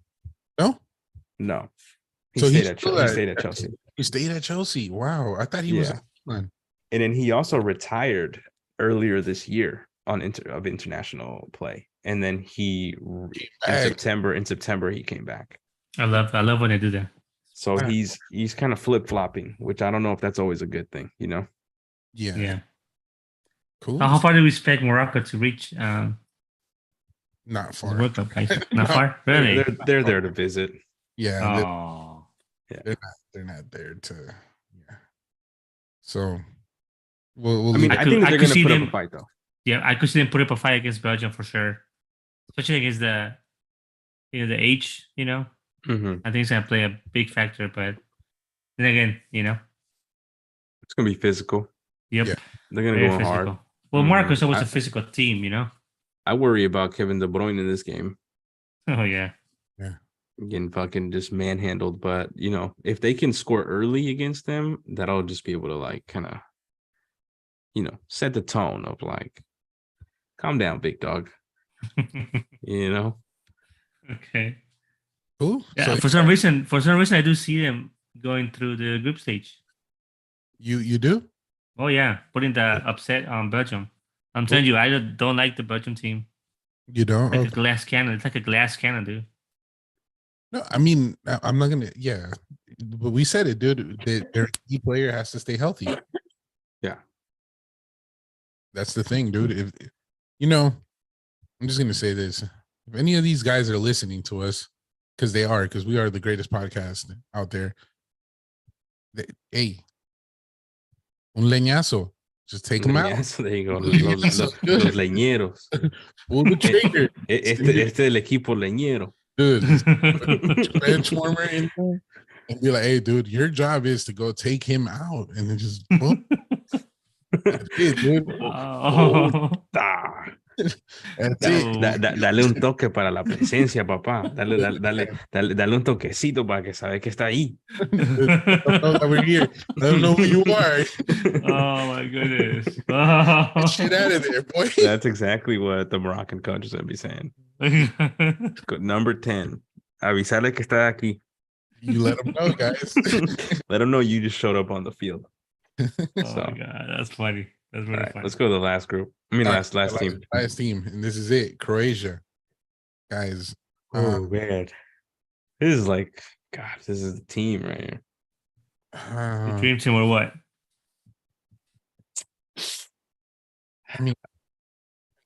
No. He stayed at Chelsea. He stayed at Chelsea. Wow, I thought he was. And then he also retired earlier this year on international play, and then in back. September he came back. I love when they do that. So he's kind of flip-flopping, which I don't know if that's always a good thing, you know. Yeah. Cool. How far do we expect Morocco to reach? Not The far. World Cup, guys? Not far, really? They're there to visit. Yeah, Oh, they're not there to. Yeah. So, we'll I mean, leave I think that I they're could going to see put up them- a fight, though. yeah. I could see them put up a fight against Belgium for sure, especially against the age. Mhm. I think it's gonna play a big factor. But then again, It's going to be physical. yep, Yeah. They're going to very go in hard. physical. Well, Morocco's always I- a physical team, I worry about Kevin De Bruyne in this game. Oh yeah. Getting fucking just manhandled, but if they can score early against them, that'll just be able to like kind of set the tone of like, calm down, big dog. Okay. Cool. Yeah. So For some reason, I do see them going through the group stage. you do? Oh yeah, putting the upset on Belgium. I'm telling you, I don't like the Belgium team. You don't? Like a Okay. glass cannon. It's like a glass cannon, dude. No, I mean, I'm not gonna. Yeah, but we said it, dude. Their key player has to stay healthy. Yeah. That's the thing, dude. If I'm just gonna say this: if any of these guys are listening to us, because we are the greatest podcast out there. Hey, un leñazo, just take them out. Leñazo, there you go. Leñazo, Los leñeros. Pull the trigger, Este es el equipo leñero. dude. Bench warmer in there and be like, hey, dude, your job is to go take him out, and then just boom. That's it, dude. Oh. Ah. That's it. Dale un toque para la presencia, papá. Dale un toquecito para que sabe que está ahí. Let them know that we're here. Let them know who you are. Oh my goodness. Get shit out of there, boy. That's exactly what the Moroccan coach is going to be saying. Number 10. Avisarle que está aquí. You let them know, guys. Let them know you just showed up on the field. Oh So, my god, that's funny. That's really all right, funny. let's go to the last group. I mean, last team. Last team, and this is it. Croatia, guys. Oh, man. This is like, God, this is the team right here. The dream team or what? I mean,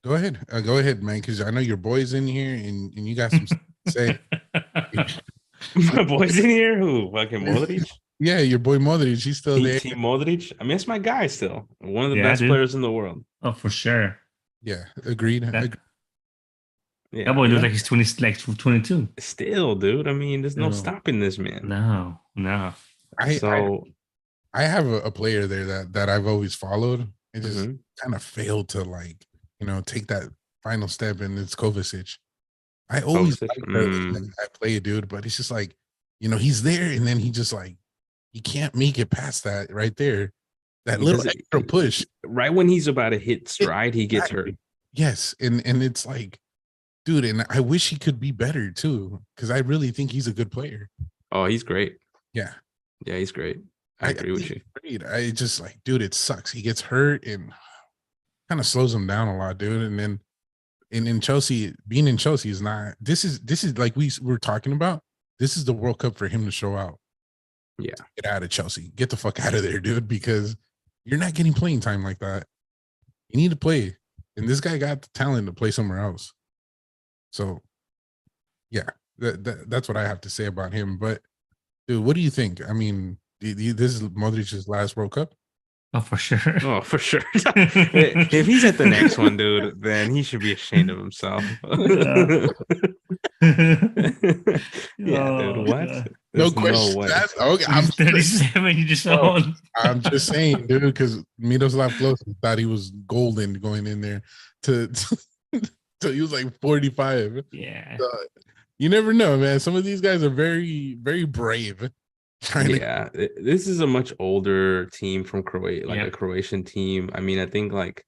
go ahead, man, because I know your boy's in here, and you got some stuff to say. My boy's in here? Who? Fucking Modric? Yeah, your boy Modric, he's still there. Team Modric? I mean, it's my guy still. One of the Yeah, best dude. players in the world. Oh, for sure. Yeah, agreed. Yeah, That boy looks like he's 22. Still, dude. I mean, there's no Still. stopping this man. No. I have a player there that I've always followed. It just Mhm. kind of failed to take that final step, and it's Kovacic. I always Kovacic? like that play, dude, but it's just like, he's there, and then he just he can't make it past that right there. That He little doesn't- extra push. Right when he's about to hit stride, he gets hurt. Yes, and it's like, dude, and I wish he could be better too, because I really think he's a good player. Oh, he's great. Yeah. Yeah, he's great. I agree with you. Great. I just dude, it sucks. He gets hurt and kind of slows him down a lot, dude. And then in Chelsea, being in Chelsea is not. This is like we were talking about. This is the World Cup for him to show out. Yeah. Get out of Chelsea. Get the fuck out of there, dude, because you're not getting playing time like that. You need to play. And this guy got the talent to play somewhere else. So, yeah, that's what I have to say about him. But, dude, what do you think? I mean, this is Modric's last World Cup. Oh, for sure. Oh, for sure. If he's at the next one, dude, then he should be ashamed of himself. Yeah, Oh, dude. What? God. No There's question. way. That's okay. He's 37 years old. I'm just saying, dude, because Miroslav Klose thought he was golden going in there to so he was like 45. Yeah. So, you never know, man. Some of these guys are very, very brave. Yeah, this is a much older team from Croatia, like Yeah. a Croatian team. I mean, I think like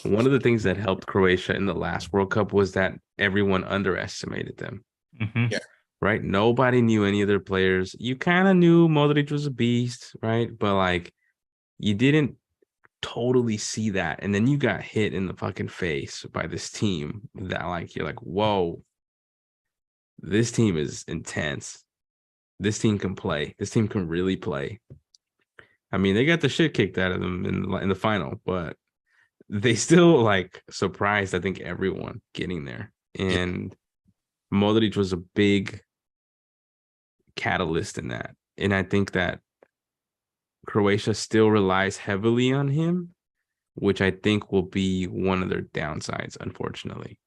one of the things that helped Croatia in the last World Cup was that everyone underestimated them. Mhm. Yeah. Right? Nobody knew any of their players. You kind of knew Modric was a beast, right? But like you didn't totally see that, and then you got hit in the fucking face by this team that like you're like, whoa, this team is intense. This team can play. This team can really play. I mean, they got the shit kicked out of them in the final, but they still like surprised, I think, everyone getting there. And Modric was a big catalyst in that. And I think that Croatia still relies heavily on him, which I think will be one of their downsides, unfortunately.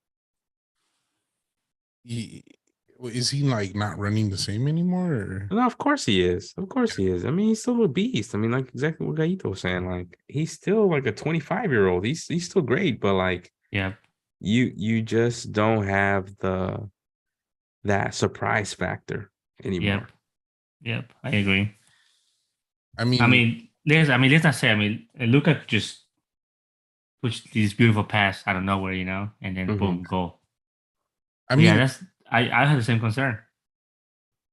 Is he like not running the same anymore? Or? No, of course he is. Of course he is. I mean, he's still a beast. I mean, like exactly what Gaito was saying. Like he's still like a 25-year-old. He's still great, but like you just don't have that surprise factor anymore. Yep, I agree. I mean, let's not say. I mean, Luka just pushed these beautiful pass out of nowhere, and then boom, goal. I mean, that's I have the same concern.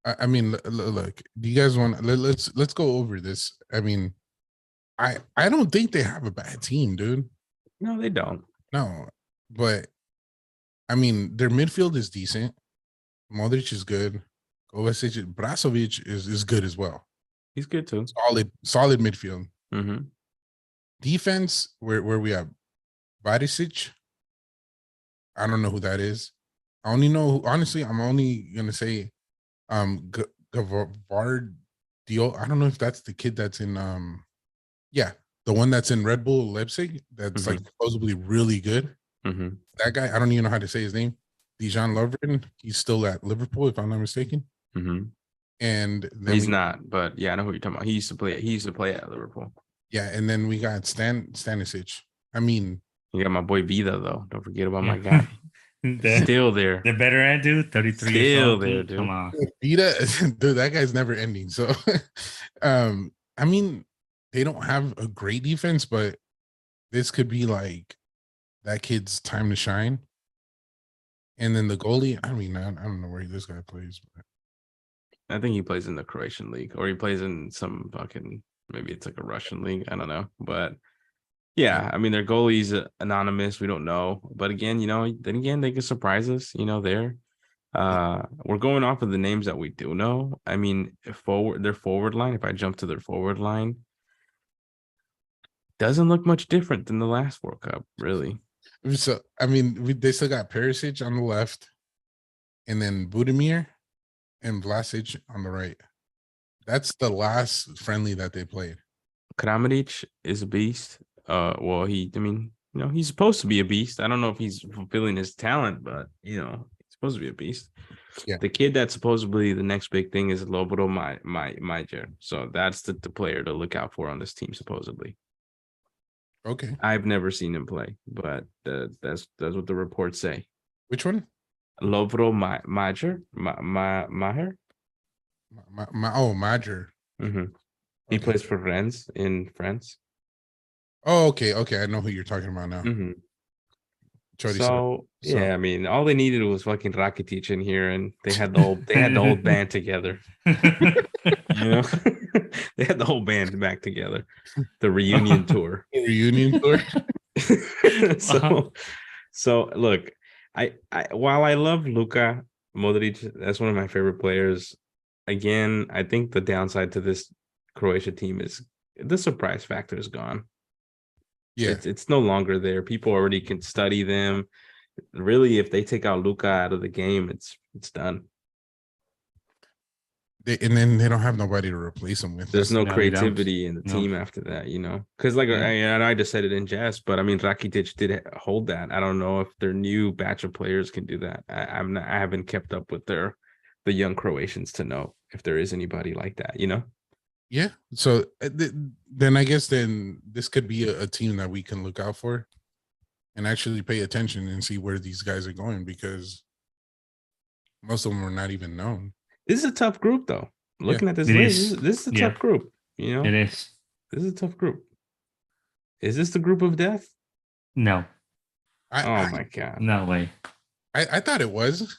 I mean, look, do you guys want? Let's go over this. I mean, I don't think they have a bad team, dude. No, they don't. No, but I mean, their midfield is decent. Modric is good. Kovacic, Brazovic is good as well. He's good too. Solid midfield. Mm-hmm. Defense, where we have Barisic. I don't know who that is. I only know, honestly, I'm only gonna say Gavardio. I don't know if that's the kid that's in the one that's in Red Bull Leipzig that's like supposedly really good. That guy, I don't even know how to say his name. Dejan Lovren, he's still at Liverpool, if I'm not mistaken. And then he's not, but yeah, I know who you're talking about. He used to play at Liverpool. Yeah, and then we got Stanisic. I mean, you got my boy Vida though. Don't forget about my guy. Still there. The veteran dude, 33 years old. There, dude. Come on. Vida, dude, that guy's never ending. So I mean, they don't have a great defense, but this could be like that kid's time to shine. And then the goalie, I mean, I don't know where this guy plays, but I think he plays in the Croatian league, or he plays in some fucking, maybe it's like a Russian league. I don't know. But yeah, I mean, their goalie's anonymous. We don't know. But again, then again, they can surprise us, there. We're going off of the names that we do know. I mean, their forward line, if I jump to their forward line, doesn't look much different than the last World Cup, really. So, I mean, they still got Perisic on the left, and then Budimir and Vlasic on the right. That's the last friendly that they played. Kramaric is a beast. Well, he's supposed to be a beast. I don't know if he's fulfilling his talent, but he's supposed to be a beast. Yeah. The kid that's supposedly the next big thing is Lobro Major. So that's the player to look out for on this team, supposedly. Okay. I've never seen him play, but that's what the reports say. Which one? Lovro Major. Maher. Major. He plays for Rennes in France. Oh, okay. I know who you're talking about now. So yeah, I mean, all they needed was fucking Rakitic in here, and they had the whole band together. They had the whole band back together. The reunion tour. So look, I while I love Luka Modric, that's one of my favorite players. Again, I think the downside to this Croatia team is the surprise factor is gone. Yeah, it's no longer there. People already can study them. Really, if they take out Luka out of the game, it's done. And then they don't have nobody to replace them with. There's no creativity in the team after that, because I just said it in jest, but I mean, Rakitic did hold that. I don't know if their new batch of players can do that. I haven't kept up with the young Croatians to know if there is anybody like that, Yeah. So then I guess this could be a team that we can look out for and actually pay attention and see where these guys are going, because most of them are not even known. This is a tough group, though. Looking at this list, this is a tough group. It is. This is a tough group. Is this the group of death? No. Oh my god! No way. I thought it was.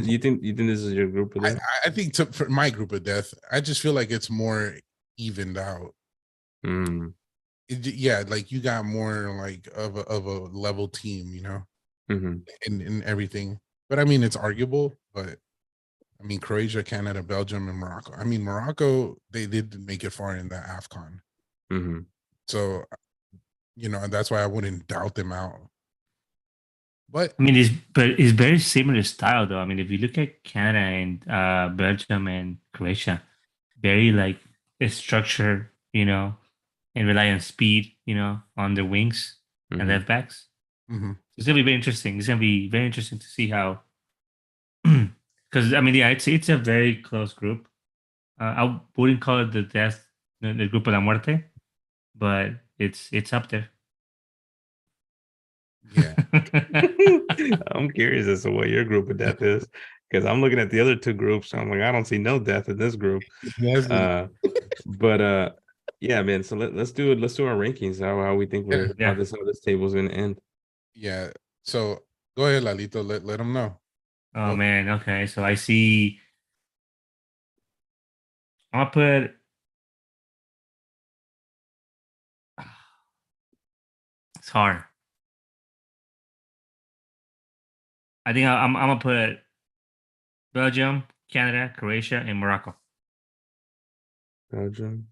You think this is your group of death? I think for my group of death, I just feel like it's more evened out. yeah, like you got more like of a level team, you know, Mm-hmm. in everything. But I mean, it's arguable. But I mean, Croatia, Canada, Belgium, and Morocco. I mean, Morocco, they did make it far in the AFCON. Mm-hmm. So, you know, that's why I wouldn't doubt them out. But I mean, it's very similar style though. I mean, if you look at Canada and Belgium and Croatia, very like structured, you know, and rely on speed, you know, on their wings and Mm-hmm. left backs. mhm. It's gonna be very interesting. It's gonna be very interesting to see how, because I mean, yeah, it's a very close group. I wouldn't call it the death, the Grupo de la Muerte, but it's up there. Yeah, I'm curious as to what your group of death is, because I'm looking at the other two groups. I'm like, I don't see no death in this group. yes, But yeah, man. So let's do it. Let's do our rankings. How we think we're Yeah. how this table's gonna end. yeah. So go ahead, Lalito. Let them know. Oh Well, man, okay. So I see. I'm gonna put. It's hard. I think I'm gonna put Belgium, Canada, Croatia, and Morocco. Belgium,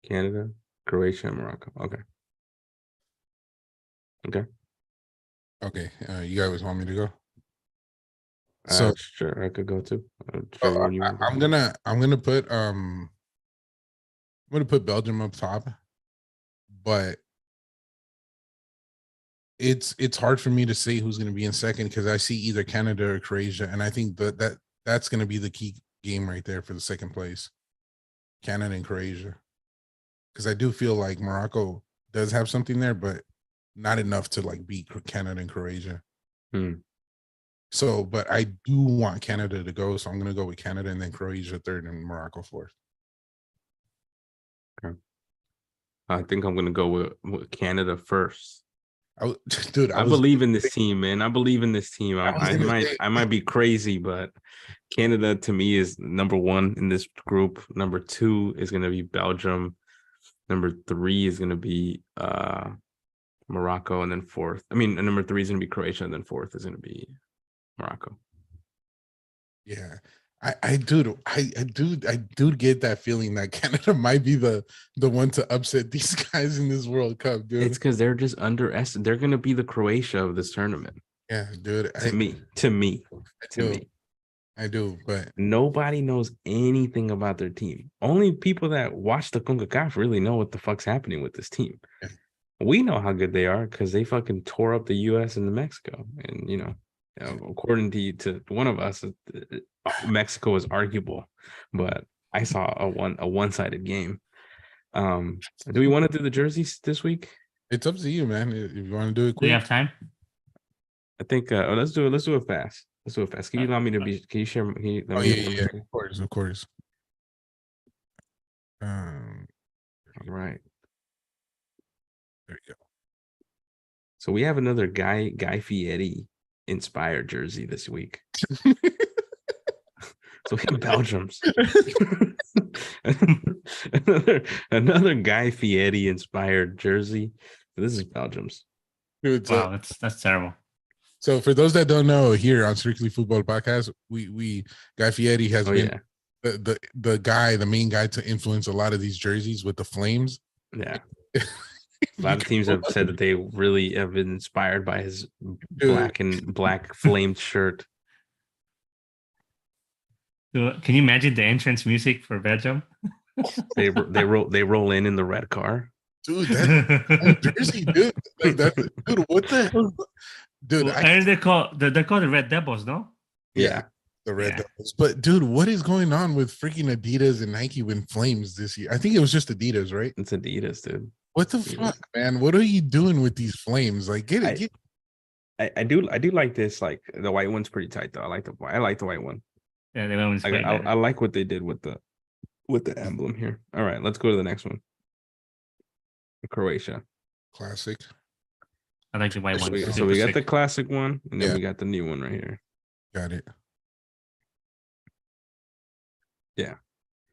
Canada, Croatia, and Morocco. Okay. Okay. okay. You guys want me to go? So Sure, I could go too. Whichever one you want to go. I'm gonna put Belgium up top, but it's hard for me to say who's gonna be in second because I see either Canada or Croatia, and I think that's gonna be the key game right there for the second place, Canada and Croatia, because I do feel like Morocco does have something there, but not enough to like beat Canada and Croatia. Hmm. So, but I do want Canada to go, so I'm gonna go with Canada and then Croatia third and Morocco fourth. Okay. I think I'm gonna go with Canada first. Dude, I believe in this team, man. I believe in this team. I might be crazy, but Canada to me is number one in this group. Number two is gonna be Belgium. Number three is gonna be Morocco, and then fourth. I mean, number three is gonna be Croatia, and then fourth is gonna be Morocco. Yeah. I do get that feeling that Canada might be the one to upset these guys in this World Cup, dude. It's because they're just underestimated. They're gonna be the Croatia of this tournament. Yeah, dude. To me. I do, but Nobody knows anything about their team. Only people that watch the CONCACAF really know what the fuck's happening with this team. Yeah. We know how good they are because they fucking tore up the U.S. and the Mexico. And according to one of us, Mexico is arguable, but I saw a one-sided game. Do we want to do the jerseys this week? it's up to you, man. If you want to do it Do quick. you have time? I think let's do it fast. Let's do it fast. Can you allow me to be? Can you share? Can you, let me share my Yeah, screen? of course. All right. There you go. So we have another Guy Fieri inspired jersey this week. So we have Belgium's. another Guy Fieri inspired jersey. This is Belgium's. Dude, Wow, that's terrible. so for those that don't know, here on Strictly Football Podcast, we Guy Fieri has been the main guy to influence a lot of these jerseys with the flames. Yeah. A lot of teams have said that they really have been inspired by his black flamed shirt. So, can you imagine the entrance music for Belgium? They roll in the red car. Dude, that jersey, dude. Like that, dude. What the hell, dude? Well, and they're called the Red Devils, no? Yeah. The Red Devils. But dude, what is going on with freaking Adidas and Nike with flames this year? I think it was just Adidas, right? It's Adidas, dude. What the fuck, man? What are you doing with these flames? Like, get it. I do like this. Like the white one's pretty tight though. I like the white one. Yeah, the one's great. I like what they did with the emblem here. All right, let's go to the next one. Croatia. Classic. I like the white one. So we got the classic one, and then we got the new one right here. Got it. Yeah.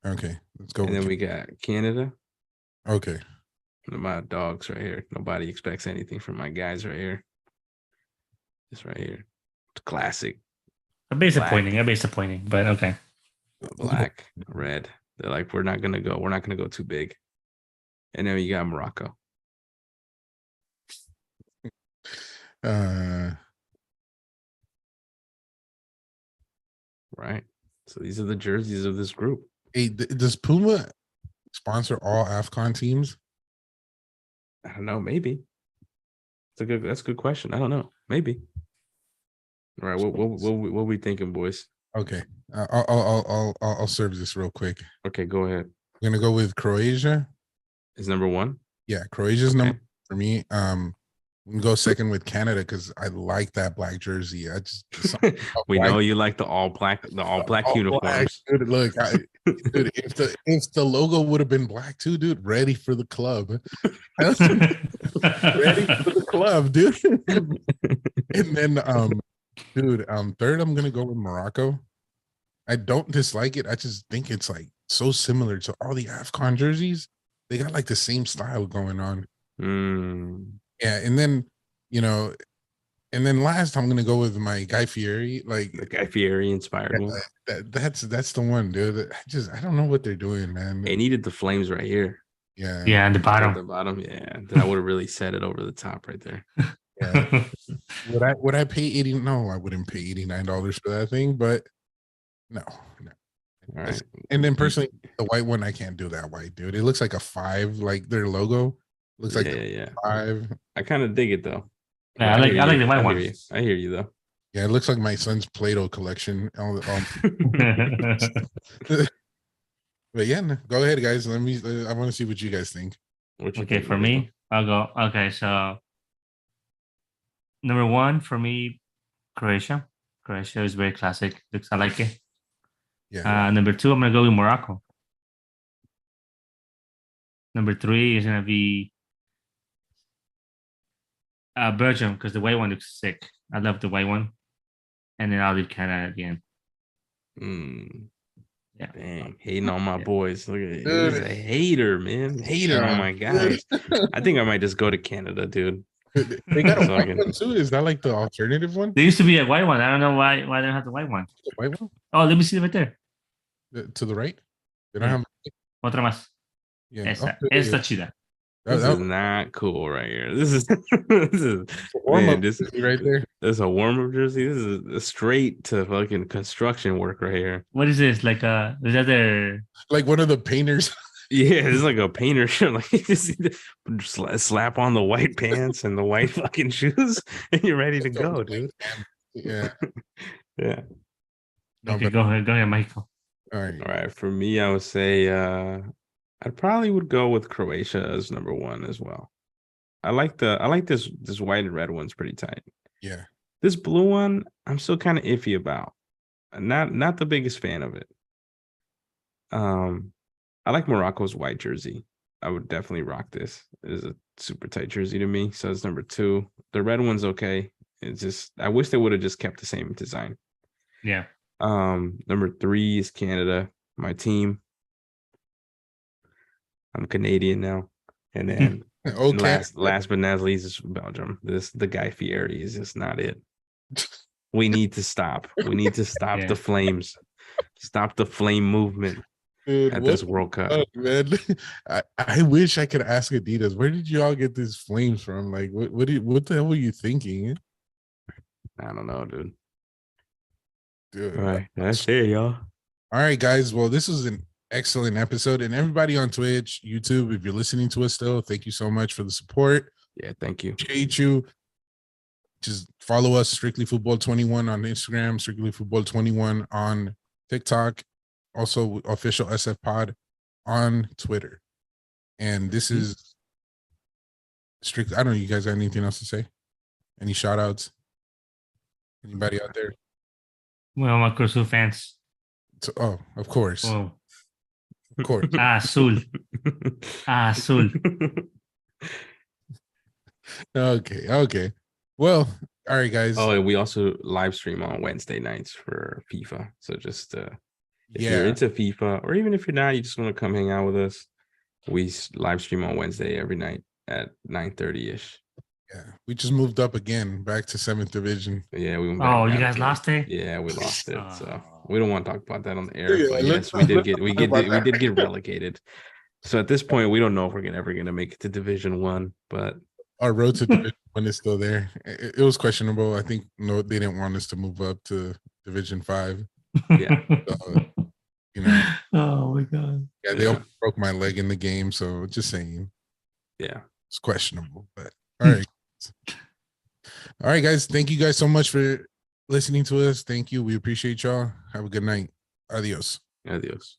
Okay, let's go. And then we got Canada. Okay. My dogs right here. Nobody expects anything from my guys right here. This right here. It's classic. A bit disappointing, but okay. Black, red. They're like, we're not gonna go too big. And then you got Morocco. Right. So these are the jerseys of this group. Hey, does Puma sponsor all AFCON teams? I don't know. Maybe. That's a good question. I don't know. Maybe. All right. What we thinking, boys? Okay, I'll serve this real quick. Okay, go ahead. I'm gonna go with Croatia. Is number one? Yeah, Croatia's Okay. number for me. I'm gonna go second with Canada because I like that black jersey. I just We know you like the all black uniforms. Dude, look, dude, if the logo would have been black too, dude, ready for the club. Ready for the club, dude. And then dude, third, I'm gonna go with Morocco. I don't dislike it. I just think it's like so similar to all the AFCON jerseys. They got like the same style going on. Yeah, and then and then last I'm gonna go with my Guy Fieri. Like the Guy Fieri inspired one. That's the one, dude. I don't know what they're doing, man. They needed the flames right here. Yeah. Yeah, at the bottom. At the bottom, yeah. That would have really set it over the top right there. Yeah. Would I pay 80? No, I wouldn't pay $89 for that thing, but no. All right. And then personally, the white one, I can't do that white, dude. It looks like a 5, like their logo. Looks like yeah. 5. I kind of dig it though. Yeah, I like the white one. I hear you though. Yeah, it looks like my son's Play-Doh collection. But yeah, no, go ahead, guys. I want to see what you guys think. Okay, for me, I'll go. Okay, so number one for me, Croatia. Croatia is very classic. I like it. Yeah. Number two, I'm gonna go with Morocco. Number three is gonna be Belgium, because the white one looks sick. I love the white one. And then I'll leave Canada at the end. Yeah. Dang, hating on my boys. Look at it. He's a hater, man. Hater on my guys. I think I might just go to Canada, dude. They got a white one too. Is that like the alternative one? There used to be a white one. I don't know why they don't have the white one. The white one? Oh, let me see it right there. To the right? They don't have. Otra más. Yeah. Esta chida. This is not cool right here. This is warm-up right there. This is a warm-up jersey. This is straight to fucking construction work right here. What is this? Like is that their like one of the painters? Yeah, it's like a painter shirt. Like just slap on the white pants and the white fucking shoes, and you're ready to go, dude. Yeah. Yeah. Okay, go ahead, Michael. All right. For me, I would say I probably would go with Croatia as number one as well. I like this white and red one's pretty tight. Yeah. This blue one, I'm still kind of iffy about. Not the biggest fan of it. I like Morocco's white jersey. I would definitely rock this. It is a super tight jersey to me. So it's number two. The red one's okay. It's just I wish they would have just kept the same design. Yeah. Number three is Canada, my team. I'm Canadian now. And then okay. last but not least is Belgium. The Guy Fieri is just not it. We need to stop. We need to stop the flames. Stop the flame movement. Dude, at this World Cup. Man, I wish I could ask Adidas, where did you all get these flames from? Like what the hell were you thinking? I don't know, dude. All right, that's it, y'all. All right, guys. Well, this was an excellent episode, and everybody on Twitch, YouTube, if you're listening to us still, thank you so much for the support. Yeah, thank you. Appreciate you. Just follow us, Strictly Football 21 on Instagram, Strictly Football 21 on TikTok, also official SF Pod on Twitter. And this is Strictly. I don't know. You guys got anything else to say? Any shout outs? Anybody out there? Well, my Cruzul fans. Of course. Oh. Of course. Azul. Azul. Okay. Well, all right, guys. Oh, and we also live stream on Wednesday nights for FIFA. So just if you're into FIFA, or even if you're not, you just want to come hang out with us, We live stream on Wednesday every night at 9:30 ish. Yeah, we just moved up again back to 7th division. Yeah, we went Oh, back you down guys again. lost it? Yeah, we lost it. So Oh. we don't want to talk about that on the air. Yeah, But let's yes, we not- did let's get not talk about we that. did get relegated. So at this point, we don't know if we're ever gonna make it to Division 1. But Our road to Division 1 is still there. It was questionable. I think no, they didn't want us to move up to Division 5. Yeah. You know, Oh my god. yeah, they almost broke my leg in the game. So just saying, yeah. it's questionable. But all right. All right, guys. Thank you guys so much for listening to us. Thank you. We appreciate y'all. Have a good night. Adios. Adios.